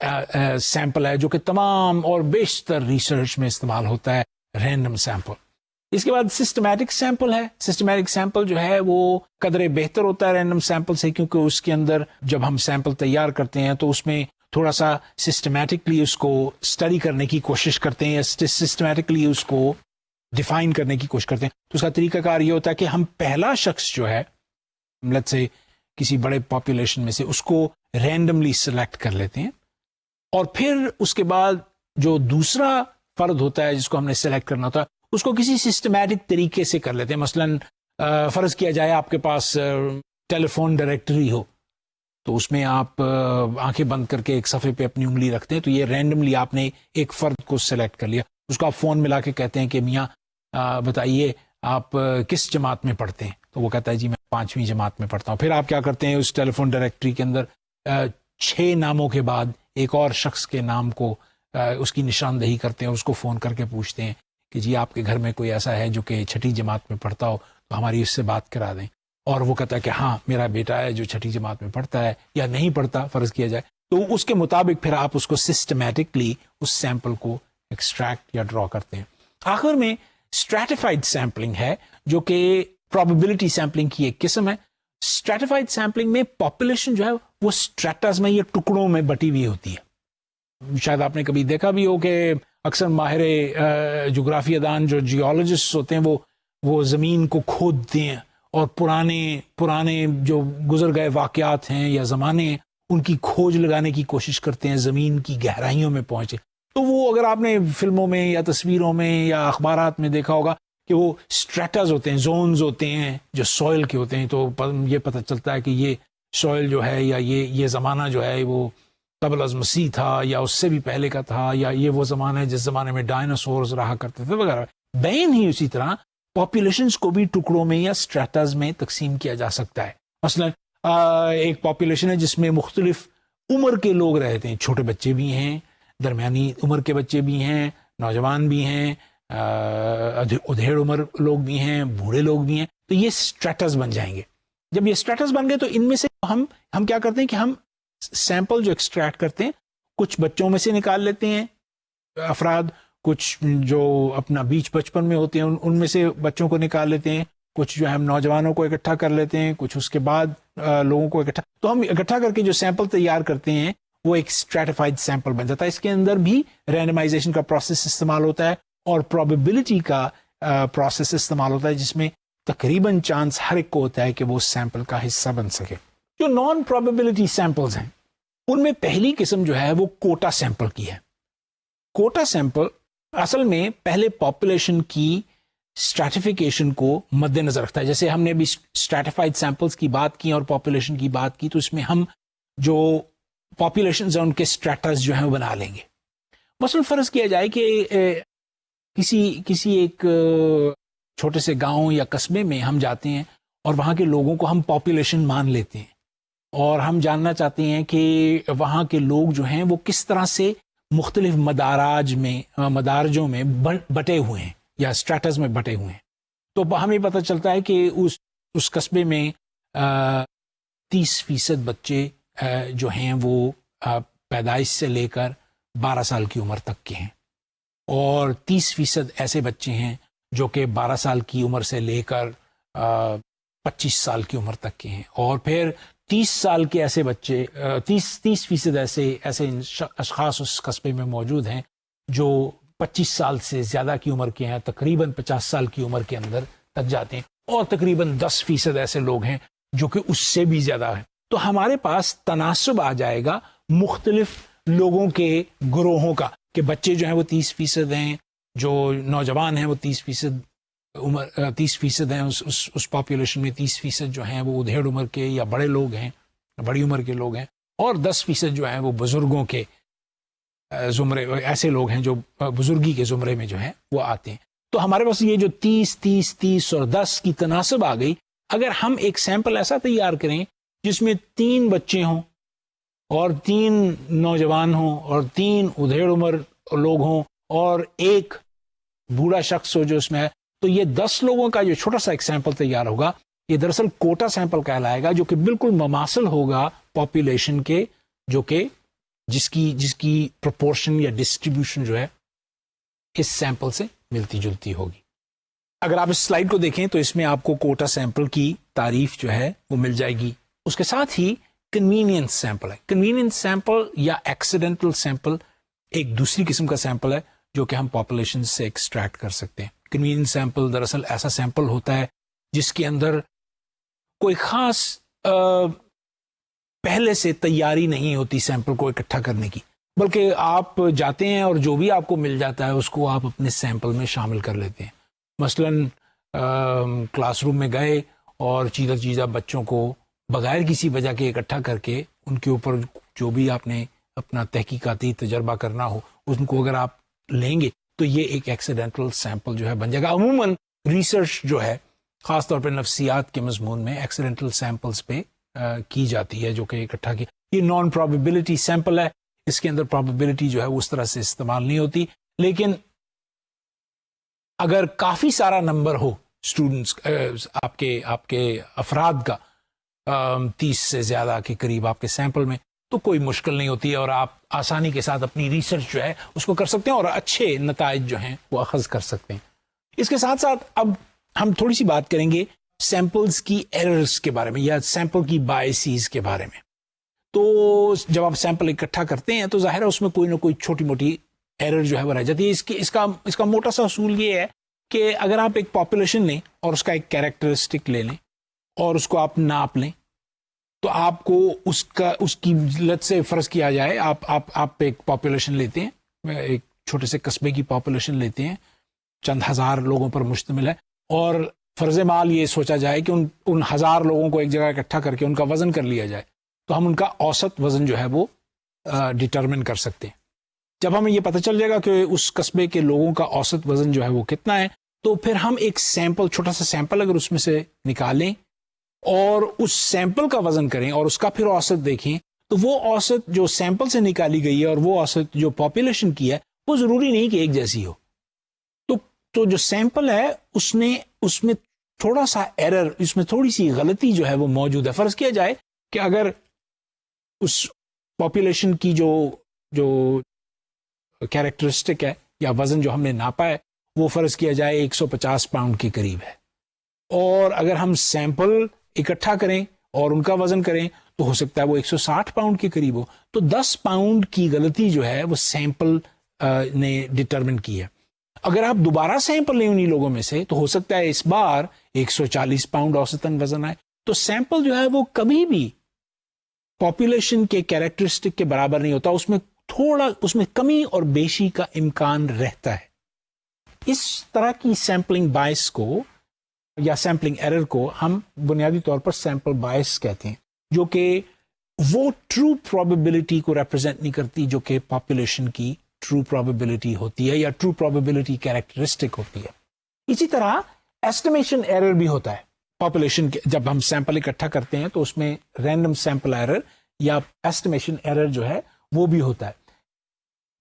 سیمپل ہے جو کہ تمام اور بیشتر ریسرچ میں استعمال ہوتا ہے، رینڈم سیمپل. اس کے بعد سسٹمیٹک سیمپل ہے. سسٹمیٹک سیمپل جو ہے وہ قدرے بہتر ہوتا ہے رینڈم سیمپل سے، کیونکہ اس کے اندر جب ہم سیمپل تیار کرتے ہیں تو اس میں تھوڑا سا سسٹمیٹکلی اس کو اسٹڈی کرنے کی کوشش کرتے ہیں، یا سسٹمیٹکلی اس کو ڈیفائن کرنے کی کوشش کرتے ہیں. تو اس کا طریقہ کار یہ ہوتا ہے کہ ہم پہلا شخص جو ہے لیٹس سے کسی بڑے پاپولیشن میں سے اس کو رینڈملی سلیکٹ کر لیتے ہیں، اور پھر اس کے بعد جو دوسرا فرد ہوتا ہے جس کو ہم نے سلیکٹ کرنا ہوتا ہے اس کو کسی سسٹمیٹک طریقے سے کر لیتے ہیں. مثلا فرض کیا جائے آپ کے پاس ٹیلی فون ڈائریکٹری ہو، تو اس میں آپ آنکھیں بند کر کے ایک صفحے پہ اپنی انگلی رکھتے ہیں، تو یہ رینڈملی آپ نے ایک فرد کو سلیکٹ کر لیا. اس کو آپ فون ملا کے کہتے ہیں کہ میاں بتائیے آپ کس جماعت میں پڑھتے ہیں، تو وہ کہتا ہے جی میں 5ویں جماعت میں پڑھتا ہوں. پھر آپ کیا کرتے ہیں، اس ٹیلی فون ڈائریکٹری کے اندر 6 ناموں کے بعد ایک اور شخص کے نام کو اس کی نشاندہی کرتے ہیں، اس کو فون کر کے پوچھتے ہیں کہ جی آپ کے گھر میں کوئی ایسا ہے جو کہ 6ٹھی جماعت میں پڑھتا ہو تو ہماری اس سے بات کرا دیں. اور وہ کہتا ہے کہ ہاں میرا بیٹا ہے جو 6ٹھی جماعت میں پڑھتا ہے، یا نہیں پڑھتا فرض کیا جائے، تو اس کے مطابق پھر آپ اس کو سسٹمیٹکلی اس سیمپل کو ایکسٹریکٹ یا ڈرا کرتے ہیں. آخر میں اسٹریٹیفائڈ سیمپلنگ ہے جو کہ پروبیبلٹی سیمپلنگ کی ایک قسم ہے. اسٹریٹیفائڈ سیمپلنگ میں پاپولیشن جو ہے وہ اسٹریٹاز میں یا ٹکڑوں میں بٹی ہوئی ہوتی ہے. شاید آپ نے کبھی دیکھا بھی ہو کہ اکثر ماہر جغرافیہ دان جو جیولوجسٹ ہوتے ہیں وہ زمین کو کھودتے ہیں اور پرانے جو گزر گئے واقعات ہیں یا زمانے ہیں ان کی کھوج لگانے کی کوشش کرتے ہیں، زمین کی گہرائیوں میں پہنچے. تو وہ اگر آپ نے فلموں میں یا تصویروں میں یا اخبارات میں دیکھا ہوگا کہ وہ اسٹریٹاز ہوتے ہیں، زونز ہوتے ہیں جو سوئل کے ہوتے ہیں، تو یہ پتہ چلتا ہے کہ یہ سوئل جو ہے یا یہ زمانہ جو ہے وہ قبل از مسیح تھا یا اس سے بھی پہلے کا تھا، یا یہ وہ زمانہ ہے جس زمانے میں ڈائناسورز رہا کرتے تھے وغیرہ. بین ہی اسی طرح پاپولیشنز کو بھی ٹکڑوں میں یا اسٹریٹاز میں تقسیم کیا جا سکتا ہے. مثلا ایک پاپولیشن ہے جس میں مختلف عمر کے لوگ رہتے ہیں، چھوٹے بچے بھی ہیں، درمیانی عمر کے بچے بھی ہیں، نوجوان بھی ہیں، ادھیڑ عمر لوگ بھی ہیں، بوڑھے لوگ بھی ہیں. تو یہ اسٹریٹاز بن جائیں گے. جب یہ اسٹریٹاز بن گئے تو ان میں سے ہم کیا کرتے ہیں کہ ہم سیمپل جو ایکسٹریکٹ کرتے ہیں کچھ بچوں میں سے نکال لیتے ہیں افراد، کچھ جو اپنا بیچ بچپن میں ہوتے ہیں ان میں سے بچوں کو نکال لیتے ہیں، کچھ جو ہم نوجوانوں کو اکٹھا کر لیتے ہیں، کچھ اس کے بعد لوگوں کو اکٹھا. تو ہم اکٹھا کر کے جو سیمپل تیار کرتے ہیں وہ ایک اسٹریٹیفائڈ سیمپل بن جاتا ہے. اس کے اندر بھی رینڈمائزیشن کا پروسیس استعمال ہوتا ہے اور پروبیبلٹی کا پروسیس استعمال ہوتا ہے، جس میں تقریباً چانس ہر ایک کو ہوتا ہے کہ وہ سیمپل کا حصہ بن سکے. جو نان پروبیبلٹی سیمپلز ہیں ان میں پہلی قسم جو ہے وہ کوٹا سیمپل کی ہے. کوٹا سیمپل اصل میں پہلے پاپولیشن کی اسٹریٹیفیکیشن کو مد نظر رکھتا ہے. جیسے ہم نے ابھی اسٹریٹیفائڈ سیمپلز کی بات کی اور پاپولیشن کی بات کی، تو اس میں ہم جو پاپولیشنز ہیں ان کے اسٹریٹاز جو ہیں وہ بنا لیں گے. مثلا فرض کیا جائے کہ کسی ایک چھوٹے سے گاؤں یا قصبے میں ہم جاتے ہیں اور وہاں کے لوگوں کو ہم پاپولیشن مان لیتے ہیں، اور ہم جاننا چاہتے ہیں کہ وہاں کے لوگ جو ہیں وہ کس طرح سے مختلف مدارجوں میں بٹے ہوئے ہیں یا اسٹریٹس میں بٹے ہوئے ہیں. تو ہمیں پتہ چلتا ہے کہ اس قصبے میں 30% بچے جو ہیں وہ پیدائش سے لے کر 12 سال کی عمر تک کے ہیں، اور 30% ایسے بچے ہیں جو کہ 12 سال کی عمر سے لے کر 25 سال کی عمر تک کے ہیں، اور پھر 30 سال کے ایسے بچے 30% ایسے اشخاص اس قصبے میں موجود ہیں جو 25 سال سے زیادہ کی عمر کے ہیں، تقریباً 50 سال کی عمر کے اندر تک جاتے ہیں، اور تقریباً 10% ایسے لوگ ہیں جو کہ اس سے بھی زیادہ ہیں. تو ہمارے پاس تناسب آ جائے گا مختلف لوگوں کے گروہوں کا، کہ بچے جو ہیں وہ 30% ہیں، جو نوجوان ہیں وہ 30% ہیں اس پاپولیشن میں، 30% جو ہیں وہ ادھیڑ عمر کے یا بڑے لوگ ہیں، بڑی عمر کے لوگ ہیں، اور 10% جو ہیں وہ بزرگوں کے زمرے، ایسے لوگ ہیں جو بزرگی کے زمرے میں جو ہیں وہ آتے ہیں. تو ہمارے پاس یہ جو 30 اور 10 کی تناسب آ گئی. اگر ہم ایک سیمپل ایسا تیار کریں جس میں 3 بچے ہوں اور 3 نوجوان ہوں اور 3 ادھیڑ عمر لوگ ہوں اور ایک بوڑھا شخص ہو جو اس میں ہے، تو یہ 10 لوگوں کا جو چھوٹا سا ایک سیمپل تیار ہوگا، یہ دراصل کوٹا سیمپل کہلائے گا، جو کہ بالکل مماثل ہوگا پاپولیشن کے جو کہ جس کی پروپورشن یا ڈسٹریبیوشن جو ہے اس سیمپل سے ملتی جلتی ہوگی. اگر آپ اس سلائیڈ کو دیکھیں تو اس میں آپ کو کوٹا سیمپل کی تعریف جو ہے وہ مل جائے گی. اس کے ساتھ ہی کنوینئنس سیمپل ہے. کنوینئنس سیمپل یا ایکسیڈنٹل سیمپل ایک دوسری قسم کا سیمپل ہے جو کہ ہم پاپولیشن سے ایکسٹریکٹ کر سکتے ہیں. کنوینئنس سیمپل دراصل ایسا سیمپل ہوتا ہے جس کے اندر کوئی خاص پہلے سے تیاری نہیں ہوتی سیمپل کو اکٹھا کرنے کی، بلکہ آپ جاتے ہیں اور جو بھی آپ کو مل جاتا ہے اس کو آپ اپنے سیمپل میں شامل کر لیتے ہیں. مثلاً کلاس روم میں گئے اور چیزہ بچوں کو بغیر کسی وجہ کے اکٹھا کر کے ان کے اوپر جو بھی آپ نے اپنا تحقیقاتی تجربہ کرنا ہو ان کو اگر آپ لیں گے تو یہ ایک ایکسیڈنٹل سیمپل جو ہے بن جائے گا. عموماً ریسرچ جو ہے خاص طور پہ نفسیات کے مضمون میں ایکسیڈنٹل سیمپلز پہ کی جاتی ہے جو کہ اکٹھا کی. یہ نان پرابیبلٹی سیمپل ہے، اس کے اندر پرابیبلٹی جو ہے اس طرح سے استعمال نہیں ہوتی، لیکن اگر کافی سارا نمبر ہو اسٹوڈنٹس آپ کے افراد کا 30 سے زیادہ کے قریب آپ کے سیمپل میں، تو کوئی مشکل نہیں ہوتی ہے اور آپ آسانی کے ساتھ اپنی ریسرچ جو ہے اس کو کر سکتے ہیں اور اچھے نتائج جو ہیں وہ اخذ کر سکتے ہیں. اس کے ساتھ ساتھ اب ہم تھوڑی سی بات کریں گے سیمپلز کی ایررز کے بارے میں یا سیمپل کی بائسیز کے بارے میں. تو جب آپ سیمپل اکٹھا کرتے ہیں تو ظاہر ہے اس میں کوئی نہ کوئی چھوٹی موٹی ایرر جو ہے وہ رہ جاتی ہے. اس کا موٹا سا اصول یہ ہے کہ اگر آپ ایک پاپولیشن لیں اور اس کا ایک کیریکٹرسٹک لے لیں اور اس کو آپ ناپ لیں تو آپ کو اس کی لت سے فرض کیا جائے آپ ایک پاپولیشن لیتے ہیں، ایک چھوٹے سے قصبے کی پاپولیشن لیتے ہیں، چند ہزار لوگوں پر مشتمل ہے، اور فرض مال یہ سوچا جائے کہ ان ہزار لوگوں کو ایک جگہ اکٹھا کر کے ان کا وزن کر لیا جائے تو ہم ان کا اوسط وزن جو ہے وہ ڈٹرمن کر سکتے ہیں. جب ہمیں یہ پتہ چل جائے گا کہ اس قصبے کے لوگوں کا اوسط وزن جو ہے وہ کتنا ہے تو پھر ہم ایک سیمپل، چھوٹا سا سیمپل اگر اس میں سے نکالیں اور اس سیمپل کا وزن کریں اور اس کا پھر اوسط دیکھیں تو وہ اوسط جو سیمپل سے نکالی گئی ہے اور وہ اوسط جو پاپولیشن کی ہے وہ ضروری نہیں کہ ایک جیسی ہو. تو جو سیمپل ہے اس میں تھوڑا سا ایرر، اس میں تھوڑی سی غلطی جو ہے وہ موجود ہے. فرض کیا جائے کہ اگر اس پاپولیشن کی جو کیریکٹرسٹک ہے یا وزن جو ہم نے ناپا ہے وہ فرض کیا جائے 150 پاؤنڈ کے قریب ہے، اور اگر ہم سیمپل اکٹھا کریں اور ان کا وزن کریں تو ہو سکتا ہے وہ 160 پاؤنڈ کے قریب ہو. تو 10 پاؤنڈ کی غلطی جو ہے وہ سیمپل نے ڈٹرمن کی ہے. اگر آپ دوبارہ سیمپل لیں انہی لوگوں میں سے تو ہو سکتا ہے اس بار 140 پاؤنڈ اوسطاً وزن آئے. تو سیمپل جو ہے وہ کبھی بھی پاپولیشن کے کیریکٹرسٹک کے برابر نہیں ہوتا، اس میں کمی اور بیشی کا امکان رہتا ہے. اس طرح کی سیمپلنگ بائس کو یا سیمپلنگ ایرر کو ہم بنیادی طور پر سیمپل بائس کہتے ہیں، جو کہ وہ ٹرو پروبیبلٹی کو ریپرزینٹ نہیں کرتی جو کہ پاپولیشن کی ٹرو پروبیبلٹی ہوتی ہے یا ٹرو پروبیبلٹی کیریکٹرسٹک ہوتی ہے. اسی طرح ایسٹیمیشن ایرر بھی ہوتا ہے. پاپولیشن جب ہم سیمپل اکٹھا کرتے ہیں تو اس میں رینڈم سیمپل ایرر یا ایسٹیمیشن ایرر جو ہے وہ بھی ہوتا ہے.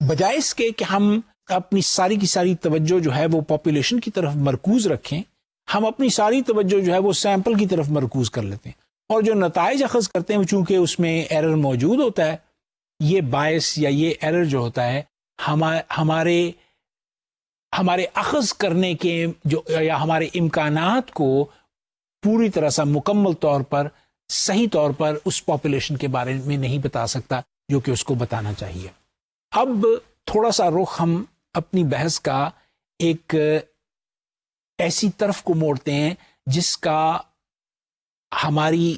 بجائے اس کے کہ ہم اپنی ساری کی ساری توجہ جو ہے وہ پاپولیشن کی طرف مرکوز رکھیں، ہم اپنی ساری توجہ جو ہے وہ سیمپل کی طرف مرکوز کر لیتے ہیں اور جو نتائج اخذ کرتے ہیں چونکہ اس میں ایرر موجود ہوتا ہے، یہ باعث یا یہ ایرر جو ہوتا ہے ہمارے اخذ کرنے کے یا ہمارے امکانات کو پوری طرح سے مکمل طور پر صحیح طور پر اس پاپولیشن کے بارے میں نہیں بتا سکتا جو کہ اس کو بتانا چاہیے. اب تھوڑا سا رخ ہم اپنی بحث کا ایک ایسی طرف کو موڑتے ہیں جس کا ہماری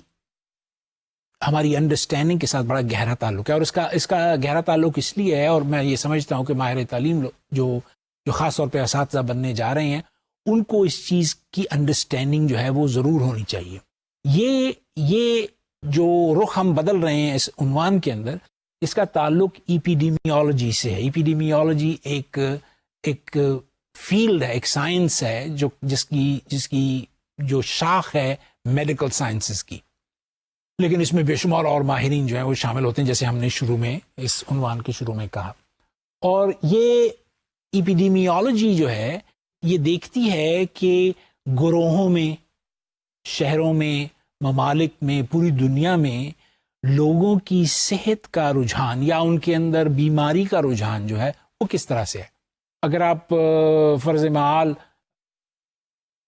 انڈرسٹینڈنگ کے ساتھ بڑا گہرا تعلق ہے، اور اس کا گہرا تعلق اس لیے ہے، اور میں یہ سمجھتا ہوں کہ ماہر تعلیم جو خاص طور پہ اساتذہ بننے جا رہے ہیں ان کو اس چیز کی انڈرسٹینڈنگ جو ہے وہ ضرور ہونی چاہیے. یہ جو رخ ہم بدل رہے ہیں اس عنوان کے اندر، اس کا تعلق ایپیڈیمیولوجی سے ہے. ایپیڈیمیولوجی ایک فیلڈ ہے، ایک سائنس ہے جس کی جو شاخ ہے میڈیکل سائنسز کی، لیکن اس میں بے شمار اور ماہرین جو ہیں وہ شامل ہوتے ہیں جیسے ہم نے شروع میں اس عنوان کے شروع میں کہا. اور یہ ایپیڈیمیولوجی جو ہے یہ دیکھتی ہے کہ گروہوں میں، شہروں میں، ممالک میں، پوری دنیا میں لوگوں کی صحت کا رجحان یا ان کے اندر بیماری کا رجحان جو ہے وہ کس طرح سے ہے. اگر آپ فرض معال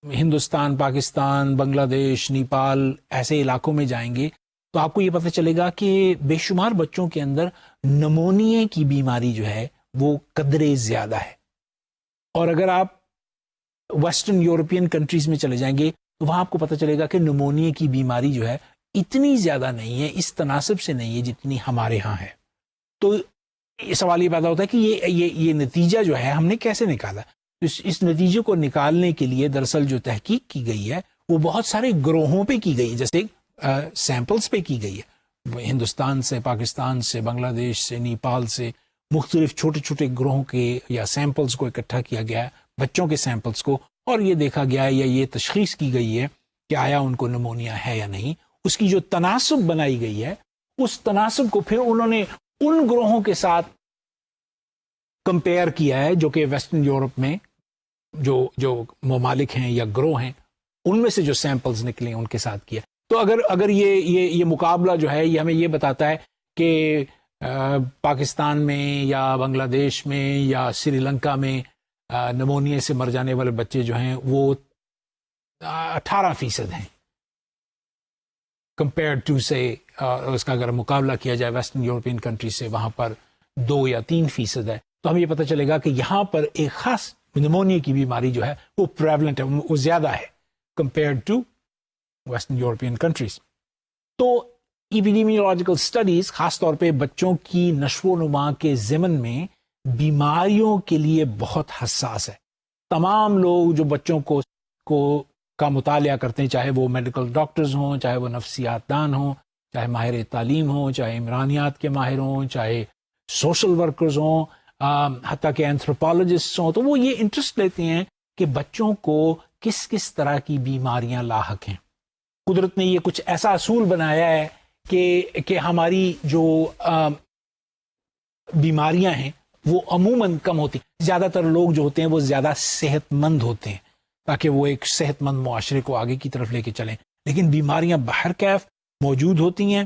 ہندوستان، پاکستان، بنگلہ دیش، نیپال ایسے علاقوں میں جائیں گے تو آپ کو یہ پتہ چلے گا کہ بے شمار بچوں کے اندر نمونیا کی بیماری جو ہے وہ قدرے زیادہ ہے. اور اگر آپ ویسٹرن یورپین کنٹریز میں چلے جائیں گے تو وہاں آپ کو پتہ چلے گا کہ نمونیا کی بیماری جو ہے اتنی زیادہ نہیں ہے، اس تناسب سے نہیں ہے جتنی ہمارے ہاں ہے. تو یہ سوال یہ پیدا ہوتا ہے کہ یہ نتیجہ جو ہے ہم نے کیسے نکالا. اس نتیجے کو نکالنے کے لیے دراصل جو تحقیق کی گئی ہے وہ بہت سارے گروہوں پہ کی گئی ہے، جیسے سیمپلز پہ کی گئی ہے. ہندوستان سے، پاکستان سے، بنگلہ دیش سے، نیپال سے مختلف چھوٹے چھوٹے گروہوں کے یا سیمپلز کو اکٹھا کیا گیا ہے، بچوں کے سیمپلز کو، اور یہ دیکھا گیا ہے یا یہ تشخیص کی گئی ہے کہ آیا ان کو نمونیا ہے یا نہیں. اس کی جو تناسب بنائی گئی ہے اس تناسب کو پھر انہوں نے ان گروہوں کے ساتھ کمپیئر کیا ہے جو کہ ویسٹرن یورپ میں جو ممالک ہیں یا گروہ ہیں ان میں سے جو سیمپلز نکلے ان کے ساتھ کیا. تو اگر یہ مقابلہ جو ہے یہ ہمیں یہ بتاتا ہے کہ پاکستان میں یا بنگلہ دیش میں یا سری لنکا میں نمونیا سے مر جانے والے بچے جو ہیں وہ 18% ہیں کمپیئر ٹو سے، اس کا اگر مقابلہ کیا جائے ویسٹرن یورپین کنٹری سے وہاں پر 2 یا 3% ہے. تو ہمیں یہ پتہ چلے گا کہ یہاں پر ایک خاص نمونیا کی بیماری جو ہے وہ پریولنٹ ہے، وہ زیادہ ہے compare to western European countries. تو ایپیڈیمیولوجیکل اسٹڈیز خاص طور پہ بچوں کی نشو و نما کے ضمن میں بیماریوں کے لیے بہت حساس ہے. تمام لوگ جو بچوں کا مطالعہ کرتے ہیں، چاہے وہ میڈیکل ڈاکٹرز ہوں، چاہے وہ نفسیات دان ہوں، چاہے ماہر تعلیم ہوں، چاہے عمرانیات کے ماہر ہوں، چاہے سوشل ورکرز ہوں، حتیٰ کہ اینتھروپالوجسٹ ہوں، تو وہ یہ انٹرسٹ لیتے ہیں کہ بچوں کو کس کس طرح کی بیماریاں لاحق ہیں. قدرت نے یہ کچھ ایسا اصول بنایا ہے کہ ہماری جو بیماریاں ہیں وہ عموماً کم ہوتی. زیادہ تر لوگ جو ہوتے ہیں وہ زیادہ صحت مند ہوتے ہیں تاکہ وہ ایک صحت مند معاشرے کو آگے کی طرف لے کے چلیں. لیکن بیماریاں بہر کیف موجود ہوتی ہیں،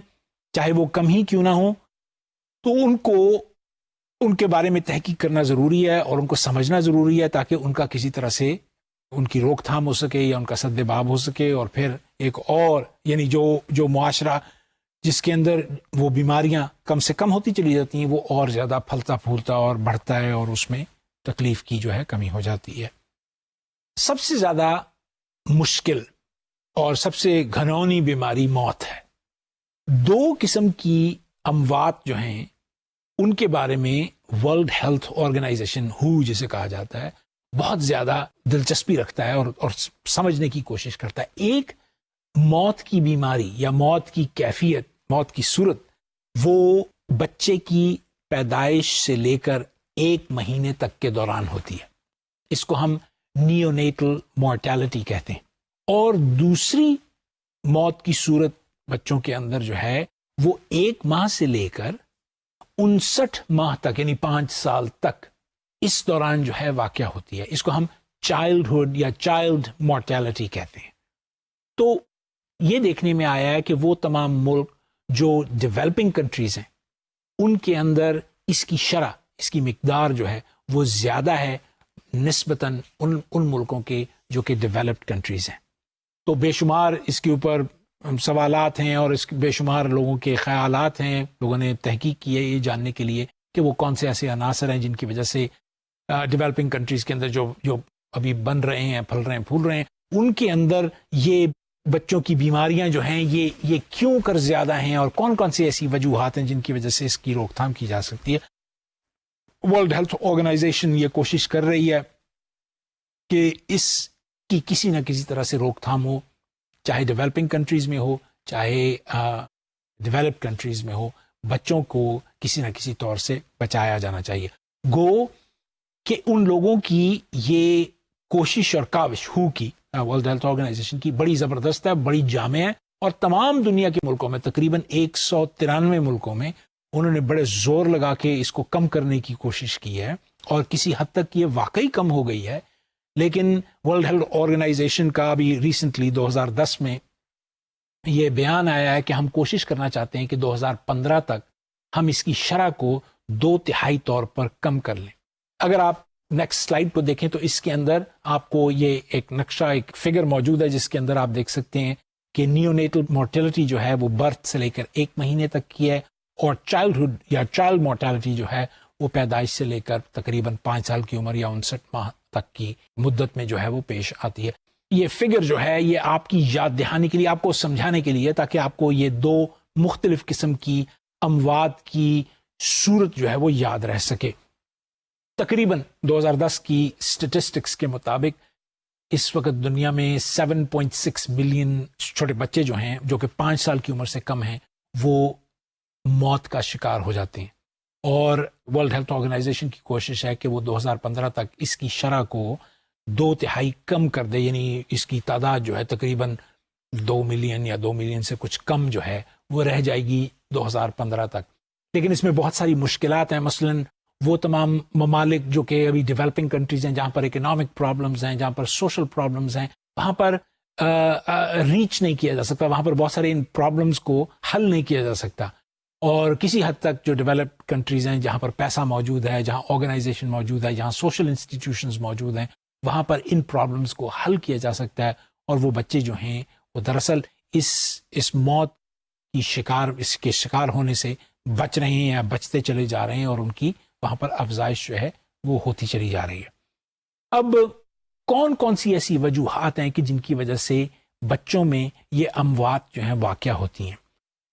چاہے وہ کم ہی کیوں نہ ہوں. تو ان کے بارے میں تحقیق کرنا ضروری ہے اور ان کو سمجھنا ضروری ہے تاکہ ان کا کسی طرح سے ان کی روک تھام ہو سکے یا ان کا سد باب ہو سکے. اور پھر ایک اور یعنی جو معاشرہ جس کے اندر وہ بیماریاں کم سے کم ہوتی چلی جاتی ہیں وہ اور زیادہ پھلتا پھولتا اور بڑھتا ہے اور اس میں تکلیف کی جو ہے کمی ہو جاتی ہے. سب سے زیادہ مشکل اور سب سے گھنونی بیماری موت ہے. 2 قسم کی اموات جو ہیں ان کے بارے میں ورلڈ ہیلتھ آرگنائزیشن جسے کہا جاتا ہے بہت زیادہ دلچسپی رکھتا ہے اور سمجھنے کی کوشش کرتا ہے. ایک موت کی بیماری یا موت کی کیفیت، موت کی صورت، وہ بچے کی پیدائش سے لے کر 1 مہینے تک کے دوران ہوتی ہے. اس کو ہم نیونیٹل مورٹیلٹی کہتے ہیں. اور دوسری موت کی صورت بچوں کے اندر جو ہے وہ 1 ماہ سے لے کر 59 ماہ تک یعنی 5 سال تک اس دوران جو ہے واقع ہوتی ہے. اس کو ہم چائلڈہڈ یا چائلڈ مورٹیلٹی کہتے ہیں. تو یہ دیکھنے میں آیا ہے کہ وہ تمام ملک جو ڈیولپنگ کنٹریز ہیں ان کے اندر اس کی شرح، اس کی مقدار جو ہے وہ زیادہ ہے نسبتاً ان ملکوں کے جو کہ ڈیولپڈ کنٹریز ہیں. تو بے شمار اس کے اوپر سوالات ہیں اور اس بے شمار لوگوں کے خیالات ہیں. لوگوں نے تحقیق کی ہے یہ جاننے کے لیے کہ وہ کون سے ایسے عناصر ہیں جن کی وجہ سے ڈیولپنگ کنٹریز کے اندر جو ابھی بن رہے ہیں، پھل رہے ہیں، پھول رہے ہیں، ان کے اندر یہ بچوں کی بیماریاں جو ہیں یہ کیوں کر زیادہ ہیں اور کون کون سی ایسی وجوہات ہیں جن کی وجہ سے اس کی روک تھام کی جا سکتی ہے. ورلڈ ہیلتھ آرگنائزیشن یہ کوشش کر رہی ہے کہ اس کی کسی نہ کسی طرح سے روک تھام ہو، چاہے ڈیولپنگ کنٹریز میں ہو چاہے ڈیولپڈ کنٹریز میں ہو. بچوں کو کسی نہ کسی طور سے بچایا جانا چاہیے. گو کہ ان لوگوں کی یہ کوشش اور کاوش کی ورلڈ ہیلتھ آرگنائزیشن کی بڑی زبردست ہے، بڑی جامع ہے، اور تمام دنیا کے ملکوں میں تقریباً 193 ملکوں میں انہوں نے بڑے زور لگا کے اس کو کم کرنے کی کوشش کی ہے اور کسی حد تک یہ واقعی کم ہو گئی ہے. لیکن ورلڈ ہیلتھ آرگنائزیشن کا بھی ریسنٹلی 2010 میں یہ بیان آیا ہے کہ ہم کوشش کرنا چاہتے ہیں کہ 2015 تک ہم اس کی شرح کو 2/3 طور پر کم کر لیں. اگر آپ نیکسٹ سلائیڈ کو دیکھیں تو اس کے اندر آپ کو یہ ایک نقشہ، ایک فگر موجود ہے جس کے اندر آپ دیکھ سکتے ہیں کہ نیونیٹل مورٹیلٹی جو ہے وہ برتھ سے لے کر 1 مہینے تک کی ہے، اور چائلڈہڈ یا چائلڈ مورٹیلٹی جو ہے وہ پیدائش سے لے کر تقریباً 5 سال کی عمر یا 59 ماہ تک کی مدت میں جو ہے وہ پیش آتی ہے. یہ فگر جو ہے یہ آپ کی یاد دہانی کے لیے، آپ کو سمجھانے کے لیے، تاکہ آپ کو یہ 2 مختلف قسم کی اموات کی صورت جو ہے وہ یاد رہ سکے. تقریباً 2010 کی سٹیٹسٹکس کے مطابق اس وقت دنیا میں 7.6 ملین چھوٹے بچے جو ہیں، جو کہ 5 سال کی عمر سے کم ہیں، وہ موت کا شکار ہو جاتے ہیں. اور ورلڈ ہیلتھ آرگنائزیشن کی کوشش ہے کہ وہ 2015 تک اس کی شرح کو 2/3 کم کر دے، یعنی اس کی تعداد جو ہے تقریباً 2 ملین یا 2 ملین سے کچھ کم جو ہے وہ رہ جائے گی 2015 تک. لیکن اس میں بہت ساری مشکلات ہیں. مثلاً وہ تمام ممالک جو کہ ابھی ڈیولپنگ کنٹریز ہیں، جہاں پر اکنامک پرابلمز ہیں، جہاں پر سوشل پرابلمز ہیں، وہاں پر ریچ نہیں کیا جا سکتا، وہاں پر بہت سارے ان پرابلمز کو حل نہیں کیا جا سکتا. اور کسی حد تک جو ڈیولپڈ کنٹریز ہیں، جہاں پر پیسہ موجود ہے، جہاں آرگنائزیشن موجود ہے، جہاں سوشل انسٹیٹیوشنز موجود ہیں، وہاں پر ان پرابلمز کو حل کیا جا سکتا ہے. اور وہ بچے جو ہیں وہ دراصل اس موت کی اس کے شکار ہونے سے بچ رہے ہیں یا بچتے چلے جا رہے ہیں، اور ان کی وہاں پر افزائش جو ہے وہ ہوتی چلی جا رہی ہے. اب کون کون سی ایسی وجوہات ہیں کہ جن کی وجہ سے بچوں میں یہ اموات جو ہیں واقع ہوتی ہیں؟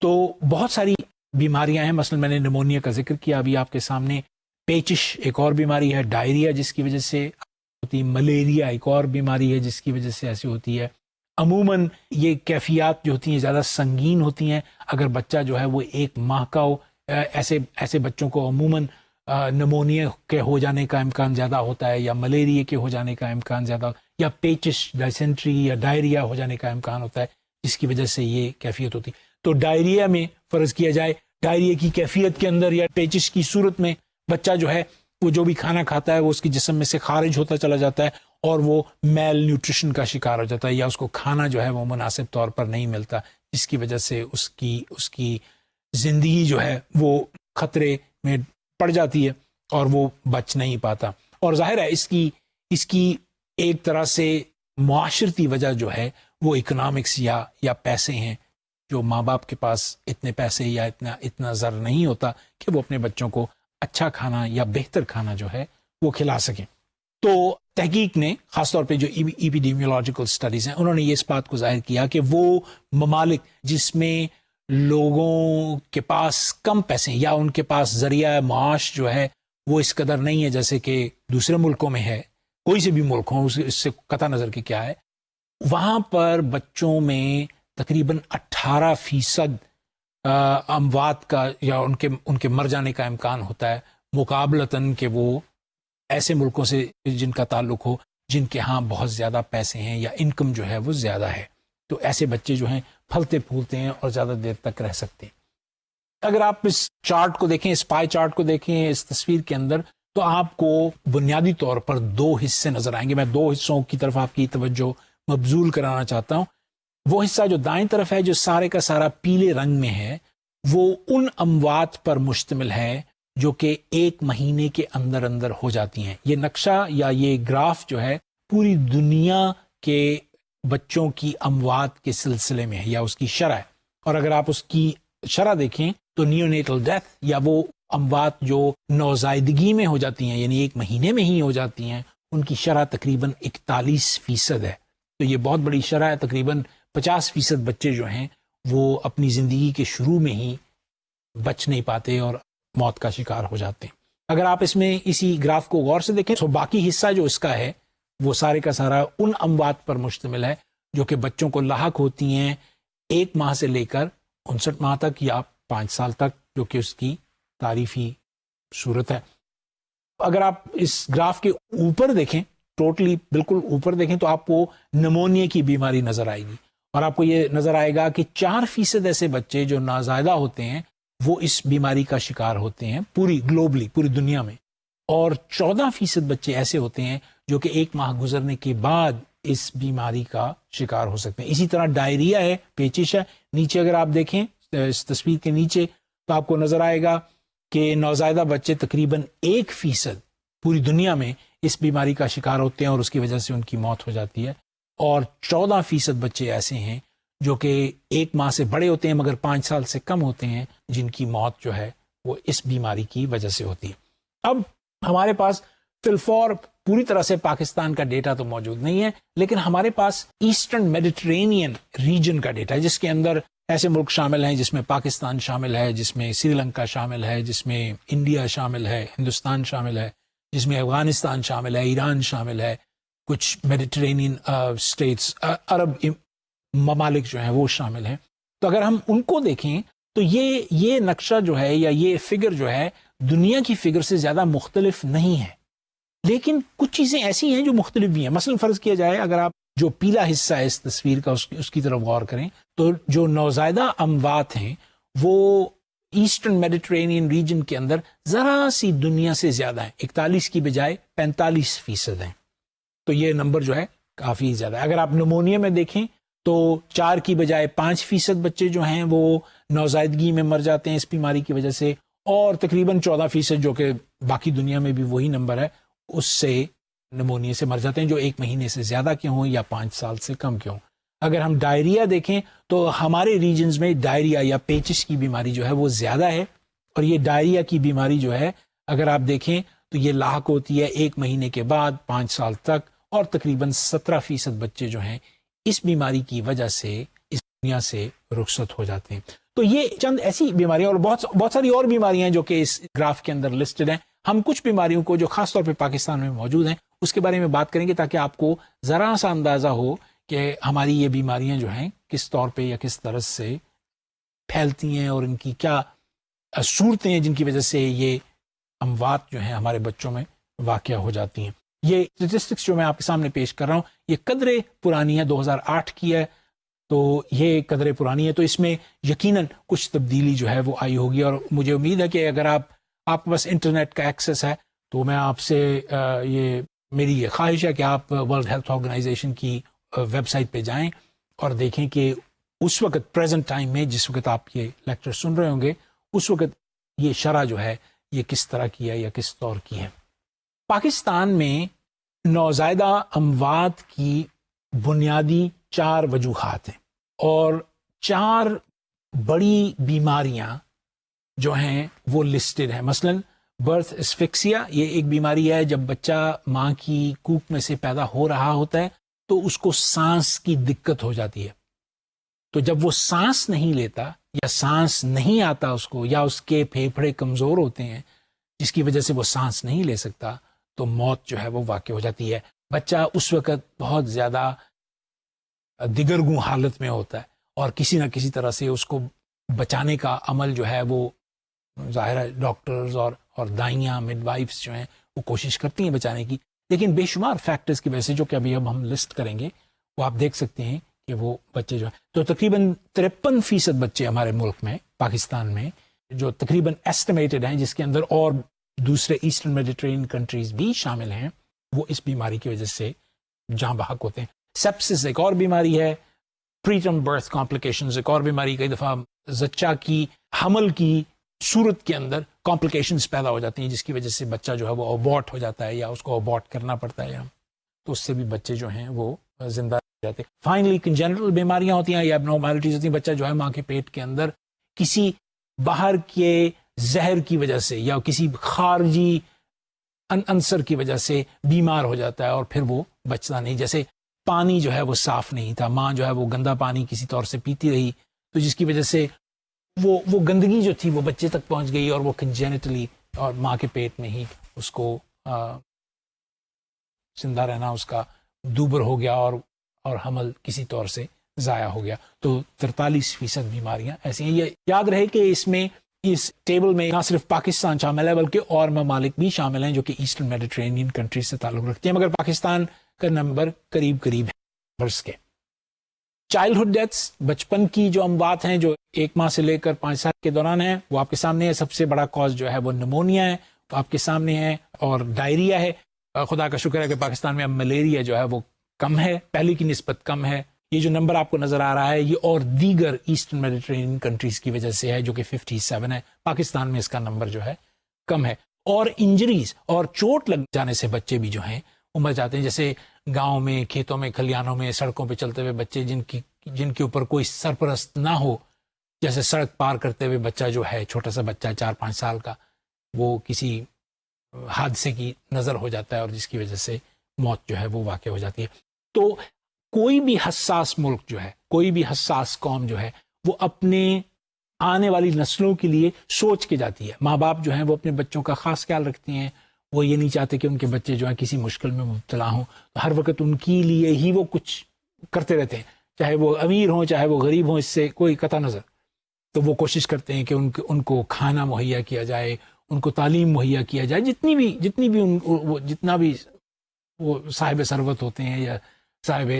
تو بہت ساری بیماریاں ہیں. مثلا میں نے نمونیا کا ذکر کیا ابھی آپ کے سامنے، پیچش ایک اور بیماری ہے، ڈائریا جس کی وجہ سے ہوتی ہے، ملیریا ایک اور بیماری ہے جس کی وجہ سے ایسی ہوتی ہے. عموماً یہ کیفیات جو ہوتی ہیں زیادہ سنگین ہوتی ہیں. اگر بچہ جو ہے وہ 1 ماہ کا ہو، ایسے بچوں کو عموماً نمونیا کے ہو جانے کا امکان زیادہ ہوتا ہے، یا ملیریا کے ہو جانے کا امکان زیادہ، یا پیچش ڈائسینٹری یا ڈائریا ہو جانے کا امکان ہوتا ہے، جس کی وجہ سے یہ کیفیت ہوتی ہے. تو ڈائریا میں فرض کیا جائے، ڈائریا کی کیفیت کے اندر یا پیچش کی صورت میں بچہ جو ہے وہ جو بھی کھانا کھاتا ہے وہ اس کی جسم میں سے خارج ہوتا چلا جاتا ہے، اور وہ میل نیوٹریشن کا شکار ہو جاتا ہے، یا اس کو کھانا جو ہے وہ مناسب طور پر نہیں ملتا، جس کی وجہ سے اس کی زندگی جو ہے وہ خطرے میں پڑ جاتی ہے اور وہ بچ نہیں پاتا. اور ظاہر ہے اس کی ایک طرح سے معاشرتی وجہ جو ہے وہ اکنامکس یا پیسے ہیں. جو ماں باپ کے پاس اتنے پیسے یا اتنا زر نہیں ہوتا کہ وہ اپنے بچوں کو اچھا کھانا یا بہتر کھانا جو ہے وہ کھلا سکیں. تو تحقیق نے خاص طور پہ جو ایپیڈیمیولوجیکل اسٹڈیز ہیں، انہوں نے یہ اس بات کو ظاہر کیا کہ وہ ممالک جس میں لوگوں کے پاس کم پیسے یا ان کے پاس ذریعہ معاش جو ہے وہ اس قدر نہیں ہے جیسے کہ دوسرے ملکوں میں ہے، کوئی سے بھی ملک ہوں اس سے قطع نظر کہ کیا ہے، وہاں پر بچوں میں تقریباً 18% اموات کا یا ان کے مر جانے کا امکان ہوتا ہے، مقابلتاً کہ وہ ایسے ملکوں سے جن کا تعلق ہو جن کے ہاں بہت زیادہ پیسے ہیں یا انکم جو ہے وہ زیادہ ہے. تو ایسے بچے جو ہیں پھلتے پھولتے ہیں اور زیادہ دیر تک رہ سکتے ہیں. اگر آپ اس چارٹ کو دیکھیں، اس پائی چارٹ کو دیکھیں اس تصویر کے اندر، تو آپ کو بنیادی طور پر 2 حصے نظر آئیں گے. میں 2 حصوں کی طرف آپ کی توجہ مبذول کرانا چاہتا ہوں. وہ حصہ جو دائیں طرف ہے، جو سارے کا سارا پیلے رنگ میں ہے، وہ ان اموات پر مشتمل ہے جو کہ 1 مہینے کے اندر اندر ہو جاتی ہیں. یہ نقشہ یا یہ گراف جو ہے پوری دنیا کے بچوں کی اموات کے سلسلے میں ہے یا اس کی شرح ہے. اور اگر آپ اس کی شرح دیکھیں تو نیونیٹل ڈیتھ یا وہ اموات جو نوزائیدگی میں ہو جاتی ہیں، یعنی 1 مہینے میں ہی ہو جاتی ہیں، ان کی شرح تقریباً 41% ہے. تو یہ بہت بڑی شرح ہے. تقریباً 50% بچے جو ہیں وہ اپنی زندگی کے شروع میں ہی بچ نہیں پاتے اور موت کا شکار ہو جاتے ہیں. اگر آپ اس میں اسی گراف کو غور سے دیکھیں تو باقی حصہ جو اس کا ہے وہ سارے کا سارا ان اموات پر مشتمل ہے جو کہ بچوں کو لاحق ہوتی ہیں 1 ماہ سے لے کر 59 ماہ تک یا 5 سال تک، جو کہ اس کی تعریفی صورت ہے. اگر آپ اس گراف کے اوپر دیکھیں، ٹوٹلی بالکل اوپر دیکھیں، تو آپ کو نمونیا کی بیماری نظر آئے گی، اور آپ کو یہ نظر آئے گا کہ 4% ایسے بچے جو نازائیدہ ہوتے ہیں وہ اس بیماری کا شکار ہوتے ہیں پوری گلوبلی، پوری دنیا میں. اور 14% بچے ایسے ہوتے ہیں جو کہ 1 ماہ گزرنے کے بعد اس بیماری کا شکار ہو سکتے ہیں. اسی طرح ڈائریا ہے, پیچش ہے. نیچے اگر آپ دیکھیں اس تصویر کے نیچے تو آپ کو نظر آئے گا کہ نوزائیدہ بچے تقریباً 1% پوری دنیا میں اس بیماری کا شکار ہوتے ہیں اور اس کی وجہ سے ان کی موت ہو جاتی ہے, اور 14% بچے ایسے ہیں جو کہ 1 ماہ سے بڑے ہوتے ہیں مگر 5 سال سے کم ہوتے ہیں, جن کی موت جو ہے وہ اس بیماری کی وجہ سے ہوتی ہے. اب ہمارے پاس فی الفور پوری طرح سے پاکستان کا ڈیٹا تو موجود نہیں ہے, لیکن ہمارے پاس ایسٹرن میڈیٹرینین ریجن کا ڈیٹا ہے, جس کے اندر ایسے ملک شامل ہیں جس میں پاکستان شامل ہے, جس میں سری لنکا شامل ہے, جس میں انڈیا شامل ہے, ہندوستان شامل ہے, جس میں افغانستان شامل ہے, ایران شامل ہے, کچھ میڈیٹرینین اسٹیٹس عرب ممالک جو ہیں وہ شامل ہیں. تو اگر ہم ان کو دیکھیں تو یہ نقشہ جو ہے یا یہ فگر جو ہے دنیا کی فگر سے زیادہ مختلف نہیں ہے, لیکن کچھ چیزیں ایسی ہیں جو مختلف بھی ہیں. مثلا فرض کیا جائے اگر آپ جو پیلا حصہ ہے اس تصویر کا اس کی طرف غور کریں تو جو نوزائیدہ اموات ہیں وہ ایسٹرن میڈیٹرینین ریجن کے اندر ذرا سی دنیا سے زیادہ ہیں, 41 کی بجائے 45% ہیں. تو یہ نمبر جو ہے کافی زیادہ ہے. اگر آپ نمونیا میں دیکھیں تو 4 کی بجائے 5% بچے جو ہیں وہ نوزائیدگی میں مر جاتے ہیں اس بیماری کی وجہ سے, اور تقریباً 14% جو کہ باقی دنیا میں بھی وہی نمبر ہے اس سے نمونیا سے مر جاتے ہیں, جو 1 مہینے سے زیادہ کے ہوں یا 5 سال سے کم کے ہوں. اگر ہم ڈائریا دیکھیں تو ہمارے ریجنز میں ڈائریا یا پیچش کی بیماری جو ہے وہ زیادہ ہے, اور یہ ڈائریا کی بیماری جو ہے اگر آپ دیکھیں تو یہ لاحق ہوتی ہے 1 مہینے کے بعد 5 سال تک, اور تقریباً 17% بچے جو ہیں اس بیماری کی وجہ سے اس دنیا سے رخصت ہو جاتے ہیں. تو یہ چند ایسی بیماریاں اور بہت ساری اور بیماریاں ہیں جو کہ اس گراف کے اندر لسٹڈ ہیں. ہم کچھ بیماریوں کو جو خاص طور پہ پاکستان میں موجود ہیں اس کے بارے میں بات کریں گے تاکہ آپ کو ذرا سا اندازہ ہو کہ ہماری یہ بیماریاں جو ہیں کس طور پہ یا کس طرح سے پھیلتی ہیں اور ان کی کیا صورتیں ہیں جن کی وجہ سے یہ اموات جو ہیں ہمارے بچوں میں واقع ہو جاتی ہیں. یہ اسٹیٹسٹکس جو میں آپ کے سامنے پیش کر رہا ہوں یہ قدرے پرانی ہے, 2008 کی ہے, تو یہ قدرے پرانی ہے, تو اس میں یقیناً کچھ تبدیلی جو ہے وہ آئی ہوگی. اور مجھے امید ہے کہ اگر آپ کے پاس انٹرنیٹ کا ایکسیس ہے تو میں آپ سے یہ میری یہ خواہش ہے کہ آپ ورلڈ ہیلتھ آرگنائزیشن کی ویب سائٹ پہ جائیں اور دیکھیں کہ اس وقت پریزنٹ ٹائم میں جس وقت آپ یہ لیکچر سن رہے ہوں گے اس وقت یہ شرح جو ہے یہ کس طرح کی ہے یا کس طور کی ہے. پاکستان میں نوزائیدہ اموات کی بنیادی 4 وجوہات ہیں, اور 4 بڑی بیماریاں جو ہیں وہ لسٹڈ ہیں. مثلا برتھ اسفکسیا, یہ ایک بیماری ہے جب بچہ ماں کی کوکھ میں سے پیدا ہو رہا ہوتا ہے تو اس کو سانس کی دقت ہو جاتی ہے. تو جب وہ سانس نہیں لیتا یا سانس نہیں آتا اس کو, یا اس کے پھیپھڑے کمزور ہوتے ہیں جس کی وجہ سے وہ سانس نہیں لے سکتا, تو موت جو ہے وہ واقع ہو جاتی ہے. بچہ اس وقت بہت زیادہ دگرگوں حالت میں ہوتا ہے اور کسی نہ کسی طرح سے اس کو بچانے کا عمل جو ہے وہ ظاہر ہے ڈاکٹرز اور دائیاں مڈ وائفس جو ہیں وہ کوشش کرتی ہیں بچانے کی, لیکن بے شمار فیکٹرز کی وجہ سے جو کہ ابھی اب ہم لسٹ کریں گے وہ آپ دیکھ سکتے ہیں کہ وہ بچے جو ہیں, تو تقریباً 53% بچے ہمارے ملک میں پاکستان میں جو تقریباً ایسٹیمیٹڈ ہیں, جس کے اندر اور دوسرے ایسٹرن میڈیٹرینین کنٹریز بھی شامل ہیں, وہ اس بیماری کی وجہ سے جاں بحق ہوتے ہیں. سیپسس ایک اور بیماری ہے, پریٹرم برتھ کمپلیکیشنز ایک اور بیماری, کئی دفعہ زچہ کی حمل کی صورت کے اندر کمپلیکیشنز پیدا ہو جاتی ہیں جس کی وجہ سے بچہ جو ہے وہ ابورٹ ہو جاتا ہے یا اس کو ابورٹ کرنا پڑتا ہے, تو اس سے بھی بچے جو ہیں وہ زندہ رہ جاتے ہیں. فائنلی کنجنرل بیماریاں ہوتی ہیں یا ابنارملٹیز ہوتی ہیں, بچہ جو ہے ماں کے پیٹ کے اندر کسی باہر کے زہر کی وجہ سے یا کسی خارجی عنصر کی وجہ سے بیمار ہو جاتا ہے اور پھر وہ بچتا نہیں. جیسے پانی جو ہے وہ صاف نہیں تھا, ماں جو ہے وہ گندا پانی کسی طور سے پیتی رہی, تو جس کی وجہ سے وہ گندگی جو تھی وہ بچے تک پہنچ گئی اور وہ کنجینٹلی اور ماں کے پیٹ میں ہی اس کو زندہ رہنا اس کا دوبر ہو گیا اور حمل کسی طور سے ضائع ہو گیا. تو 43% بیماریاں ایسی ہیں. یہ یاد رہے کہ اس میں اس ٹیبل میں نہ صرف پاکستان شامل ہے بلکہ اور ممالک بھی شامل ہیں جو کہ ایسٹرن میڈیٹرینین کنٹریز سے تعلق رکھتے ہیں, مگر پاکستان کا نمبر قریب ہے برس کے. چائلڈہڈ ڈیتھس, بچپن کی جو اموات ہیں جو 1 ماہ سے لے کر 5 سال کے دوران ہیں, وہ آپ کے سامنے ہے. سب سے بڑا کاز جو ہے وہ نمونیا ہے, وہ آپ کے سامنے ہے, اور ڈائریا ہے. خدا کا شکر ہے کہ پاکستان میں اب ملیریا جو ہے وہ کم ہے، پہلے کی نسبت کم ہے. یہ جو نمبر آپ کو نظر آ رہا ہے یہ اور دیگر ایسٹرن میڈیٹرینین کنٹریز کی وجہ سے ہے جو کہ 57 ہے. پاکستان میں اس کا نمبر جو ہے کم ہے. اور انجریز اور چوٹ لگ جانے سے بچے بھی جو ہیں وہ مر جاتے ہیں. جیسے گاؤں میں، کھیتوں میں، کھلیانوں میں، سڑکوں پہ چلتے ہوئے بچے جن کے اوپر کوئی سرپرست نہ ہو، جیسے سڑک پار کرتے ہوئے بچہ جو ہے، چھوٹا سا بچہ 4-5 سال کا، وہ کسی حادثے کی نظر ہو جاتا ہے اور جس کی وجہ سے موت جو ہے وہ واقع ہو جاتی ہے. تو کوئی بھی حساس ملک جو ہے، کوئی بھی حساس قوم جو ہے، وہ اپنے آنے والی نسلوں کے لیے سوچ کے جاتی ہے. ماں باپ جو ہیں وہ اپنے بچوں کا خاص خیال رکھتے ہیں. وہ یہ نہیں چاہتے کہ ان کے بچے جو ہیں کسی مشکل میں مبتلا ہوں. تو ہر وقت ان کے لیے ہی وہ کچھ کرتے رہتے ہیں، چاہے وہ امیر ہوں چاہے وہ غریب ہوں، اس سے کوئی قطع نظر. تو وہ کوشش کرتے ہیں کہ ان کو کھانا مہیا کیا جائے، ان کو تعلیم مہیا کیا جائے. جتنا بھی وہ صاحب ثروت ہوتے ہیں یا صاحب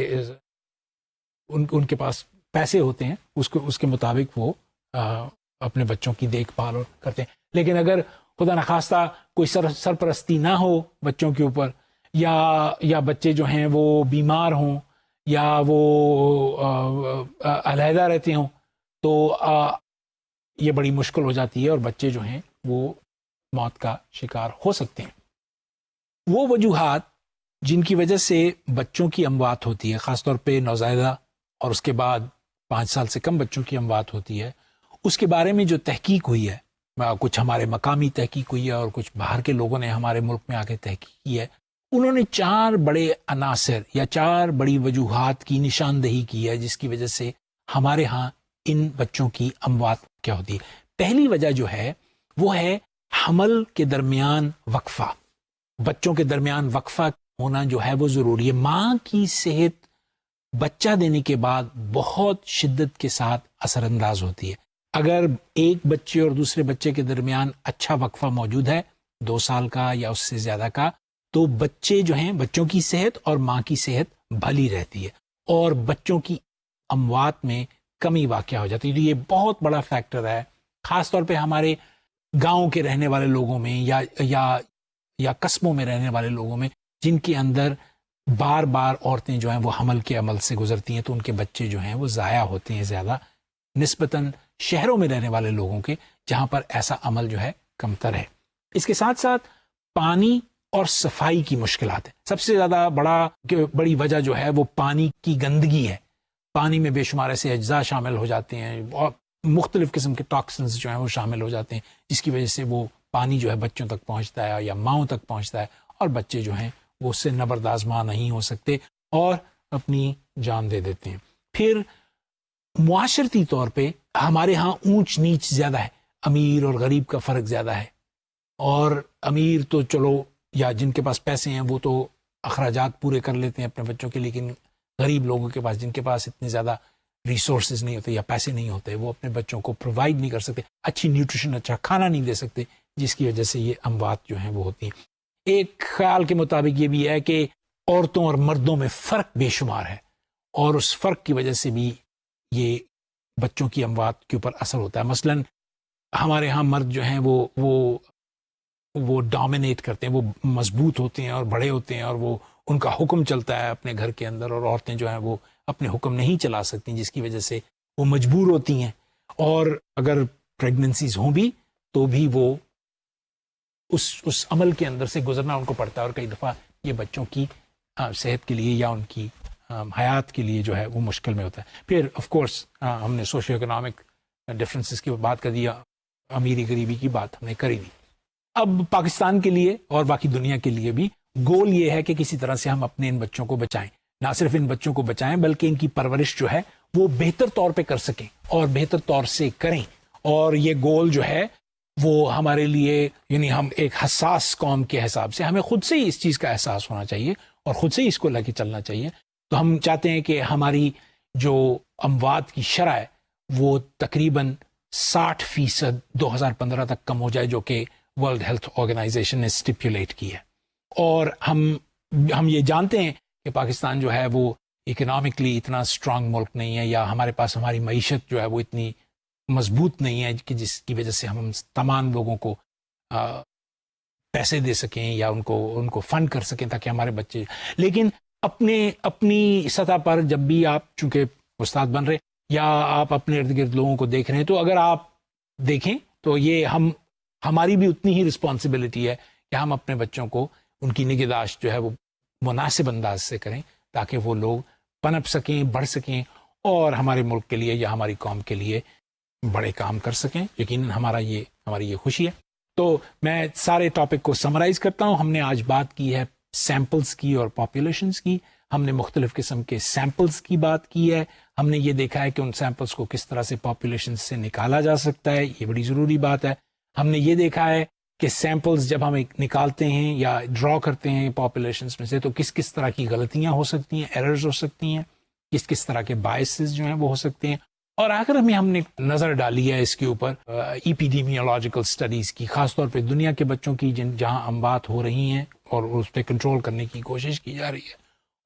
ان کے پاس پیسے ہوتے ہیں، اس کے مطابق وہ اپنے بچوں کی دیکھ بھال کرتے ہیں. لیکن اگر خدا نخواستہ کوئی سرپرستی نہ ہو بچوں کے اوپر، یا بچے جو ہیں وہ بیمار ہوں یا وہ علیحدہ رہتے ہوں، تو یہ بڑی مشکل ہو جاتی ہے اور بچے جو ہیں وہ موت کا شکار ہو سکتے ہیں. وہ وجوہات جن کی وجہ سے بچوں کی اموات ہوتی ہے، خاص طور پہ نوزائیدہ اور اس کے بعد 5 سال سے کم بچوں کی اموات ہوتی ہے، اس کے بارے میں جو تحقیق ہوئی ہے، کچھ ہمارے مقامی تحقیق ہوئی ہے اور کچھ باہر کے لوگوں نے ہمارے ملک میں آ کے تحقیق کی ہے. انہوں نے 4 بڑے عناصر یا 4 بڑی وجوہات کی نشاندہی کی ہے جس کی وجہ سے ہمارے ہاں ان بچوں کی اموات کیا ہوتی ہے. پہلی وجہ جو ہے وہ ہے حمل کے درمیان وقفہ. بچوں کے درمیان وقفہ ہونا جو ہے وہ ضروری ہے. ماں کی صحت بچہ دینے کے بعد بہت شدت کے ساتھ اثر انداز ہوتی ہے. اگر ایک بچے اور دوسرے بچے کے درمیان اچھا وقفہ موجود ہے، 2 سال کا یا اس سے زیادہ کا، تو بچے جو ہیں، بچوں کی صحت اور ماں کی صحت بھلی رہتی ہے اور بچوں کی اموات میں کمی واقع ہو جاتی ہے. تو یہ بہت بڑا فیکٹر ہے، خاص طور پہ ہمارے گاؤں کے رہنے والے لوگوں میں یا قصبوں میں رہنے والے لوگوں میں، جن کے اندر بار بار عورتیں جو ہیں وہ حمل کے عمل سے گزرتی ہیں، تو ان کے بچے جو ہیں وہ ضائع ہوتے ہیں زیادہ نسبتاً شہروں میں رہنے والے لوگوں کے، جہاں پر ایسا عمل جو ہے کمتر ہے. اس کے ساتھ ساتھ پانی اور صفائی کی مشکلات ہیں. سب سے زیادہ بڑی وجہ جو ہے وہ پانی کی گندگی ہے. پانی میں بے شمار ایسے اجزاء شامل ہو جاتے ہیں اور مختلف قسم کے ٹاکسنز جو ہیں وہ شامل ہو جاتے ہیں، جس کی وجہ سے وہ پانی جو ہے بچوں تک پہنچتا ہے یا ماؤں تک پہنچتا ہے اور بچے جو ہیں وہ اس سے نبرداز ماں نہیں ہو سکتے اور اپنی جان دے دیتے ہیں. پھر معاشرتی طور پہ ہمارے ہاں اونچ نیچ زیادہ ہے، امیر اور غریب کا فرق زیادہ ہے. اور امیر تو چلو یا جن کے پاس پیسے ہیں وہ تو اخراجات پورے کر لیتے ہیں اپنے بچوں کے، لیکن غریب لوگوں کے پاس، جن کے پاس اتنے زیادہ ریسورسز نہیں ہوتے یا پیسے نہیں ہوتے، وہ اپنے بچوں کو پرووائڈ نہیں کر سکتے، اچھی نیوٹریشن، اچھا کھانا نہیں دے سکتے، جس کی وجہ سے یہ اموات جو ہیں وہ ہوتی ہیں. ایک خیال کے مطابق یہ بھی ہے کہ عورتوں اور مردوں میں فرق بے شمار ہے اور اس فرق کی وجہ سے بھی یہ بچوں کی اموات کے اوپر اثر ہوتا ہے. مثلا ہمارے ہاں مرد جو ہیں وہ ڈومینیٹ کرتے ہیں، وہ مضبوط ہوتے ہیں اور بڑے ہوتے ہیں اور وہ ان کا حکم چلتا ہے اپنے گھر کے اندر، اور عورتیں جو ہیں وہ اپنے حکم نہیں چلا سکتی، جس کی وجہ سے وہ مجبور ہوتی ہیں اور اگر پریگننسیز ہوں بھی تو بھی وہ اس عمل کے اندر سے گزرنا ان کو پڑتا ہے، اور کئی دفعہ یہ بچوں کی صحت کے لیے یا ان کی حیات کے لیے جو ہے وہ مشکل میں ہوتا ہے. پھر آف کورس ہم نے سوشیو اکنامک ڈفرینسز کی بات کر دی، امیری غریبی کی بات ہم نے کری دی. اب پاکستان کے لیے اور باقی دنیا کے لیے بھی گول یہ ہے کہ کسی طرح سے ہم اپنے ان بچوں کو بچائیں. نہ صرف ان بچوں کو بچائیں بلکہ ان کی پرورش جو ہے وہ بہتر طور پہ کر سکیں اور بہتر طور سے کریں. اور یہ گول جو ہے وہ ہمارے لیے، یعنی ہم ایک حساس قوم کے حساب سے ہمیں خود سے ہی اس چیز کا احساس ہونا چاہیے اور خود سے ہی اس کو لے کے چلنا چاہیے. تو ہم چاہتے ہیں کہ ہماری جو اموات کی شرح ہے وہ تقریباً 60% 2015 تک کم ہو جائے، جو کہ ورلڈ ہیلتھ آرگنائزیشن نے اسٹیپولیٹ کی ہے. اور ہم یہ جانتے ہیں کہ پاکستان جو ہے وہ اکنامکلی اتنا اسٹرانگ ملک نہیں ہے، یا ہمارے پاس ہماری معیشت جو ہے وہ اتنی مضبوط نہیں ہے کہ جس کی وجہ سے ہم تمام لوگوں کو پیسے دے سکیں یا ان کو فنڈ کر سکیں تاکہ ہمارے بچے. لیکن اپنی سطح پر جب بھی آپ چونکہ استاد بن رہے یا آپ اپنے ارد گرد لوگوں کو دیکھ رہے ہیں، تو اگر آپ دیکھیں تو یہ ہماری بھی اتنی ہی رسپانسبلٹی ہے کہ ہم اپنے بچوں کو ان کی نگہداشت جو ہے وہ مناسب انداز سے کریں، تاکہ وہ لوگ پنپ سکیں، بڑھ سکیں اور ہمارے ملک کے لیے یا ہماری قوم کے لیے بڑے کام کر سکیں۔ یقیناً ہماری یہ خوشی ہے۔ تو میں سارے ٹاپک کو سمرائز کرتا ہوں۔ ہم نے آج بات کی ہے سیمپلز کی اور پاپولیشنز کی، ہم نے مختلف قسم کے سیمپلز کی بات کی ہے، ہم نے یہ دیکھا ہے کہ ان سیمپلز کو کس طرح سے پاپولیشن سے نکالا جا سکتا ہے، یہ بڑی ضروری بات ہے۔ ہم نے یہ دیکھا ہے کہ سیمپلز جب ہم نکالتے ہیں یا ڈرا کرتے ہیں پاپولیشنز میں سے، تو کس طرح کی غلطیاں ہو سکتی ہیں، ایررز ہو سکتی ہیں، کس طرح کے بائسز جو ہیں وہ ہو سکتے ہیں۔ اور آخر میں ہم نے نظر ڈالی ہے اس کے اوپر ایپیڈیمیولوجیکل سٹڈیز کی، خاص طور پہ دنیا کے بچوں کی جہاں اموات ہو رہی ہیں اور اس پہ کنٹرول کرنے کی کوشش کی جا رہی ہے،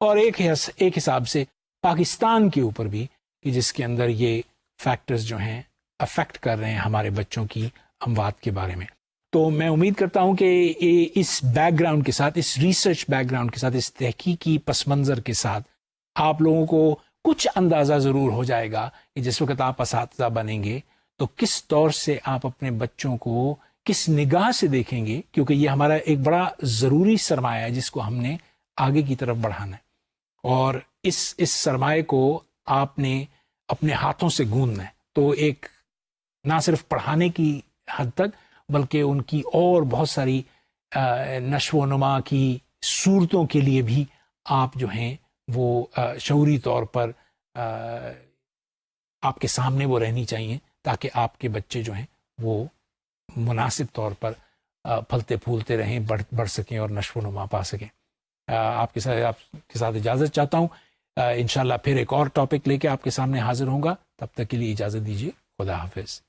اور ایک حساب سے پاکستان کے اوپر بھی کہ جس کے اندر یہ فیکٹرز جو ہیں افیکٹ کر رہے ہیں ہمارے بچوں کی اموات کے بارے میں۔ تو میں امید کرتا ہوں کہ اس بیک گراؤنڈ کے ساتھ، اس ریسرچ بیک گراؤنڈ کے ساتھ، اس تحقیقی پس منظر کے ساتھ آپ لوگوں کو کچھ اندازہ ضرور ہو جائے گا کہ جس وقت آپ اساتذہ بنیں گے تو کس طور سے آپ اپنے بچوں کو کس نگاہ سے دیکھیں گے، کیونکہ یہ ہمارا ایک بڑا ضروری سرمایہ ہے جس کو ہم نے آگے کی طرف بڑھانا ہے، اور اس سرمایہ کو آپ نے اپنے ہاتھوں سے گوندنا ہے۔ تو ایک نہ صرف پڑھانے کی حد تک بلکہ ان کی اور بہت ساری نشو و نما کی صورتوں کے لیے بھی آپ جو ہیں وہ شعوری طور پر آپ کے سامنے وہ رہنی چاہیے، تاکہ آپ کے بچے جو ہیں وہ مناسب طور پر پھلتے پھولتے رہیں، بڑھ سکیں اور نشو و نما پا سکیں۔ آپ کے ساتھ اجازت چاہتا ہوں، انشاءاللہ پھر ایک اور ٹاپک لے کے آپ کے سامنے حاضر ہوں گا، تب تک کے لیے اجازت دیجیے، خدا حافظ۔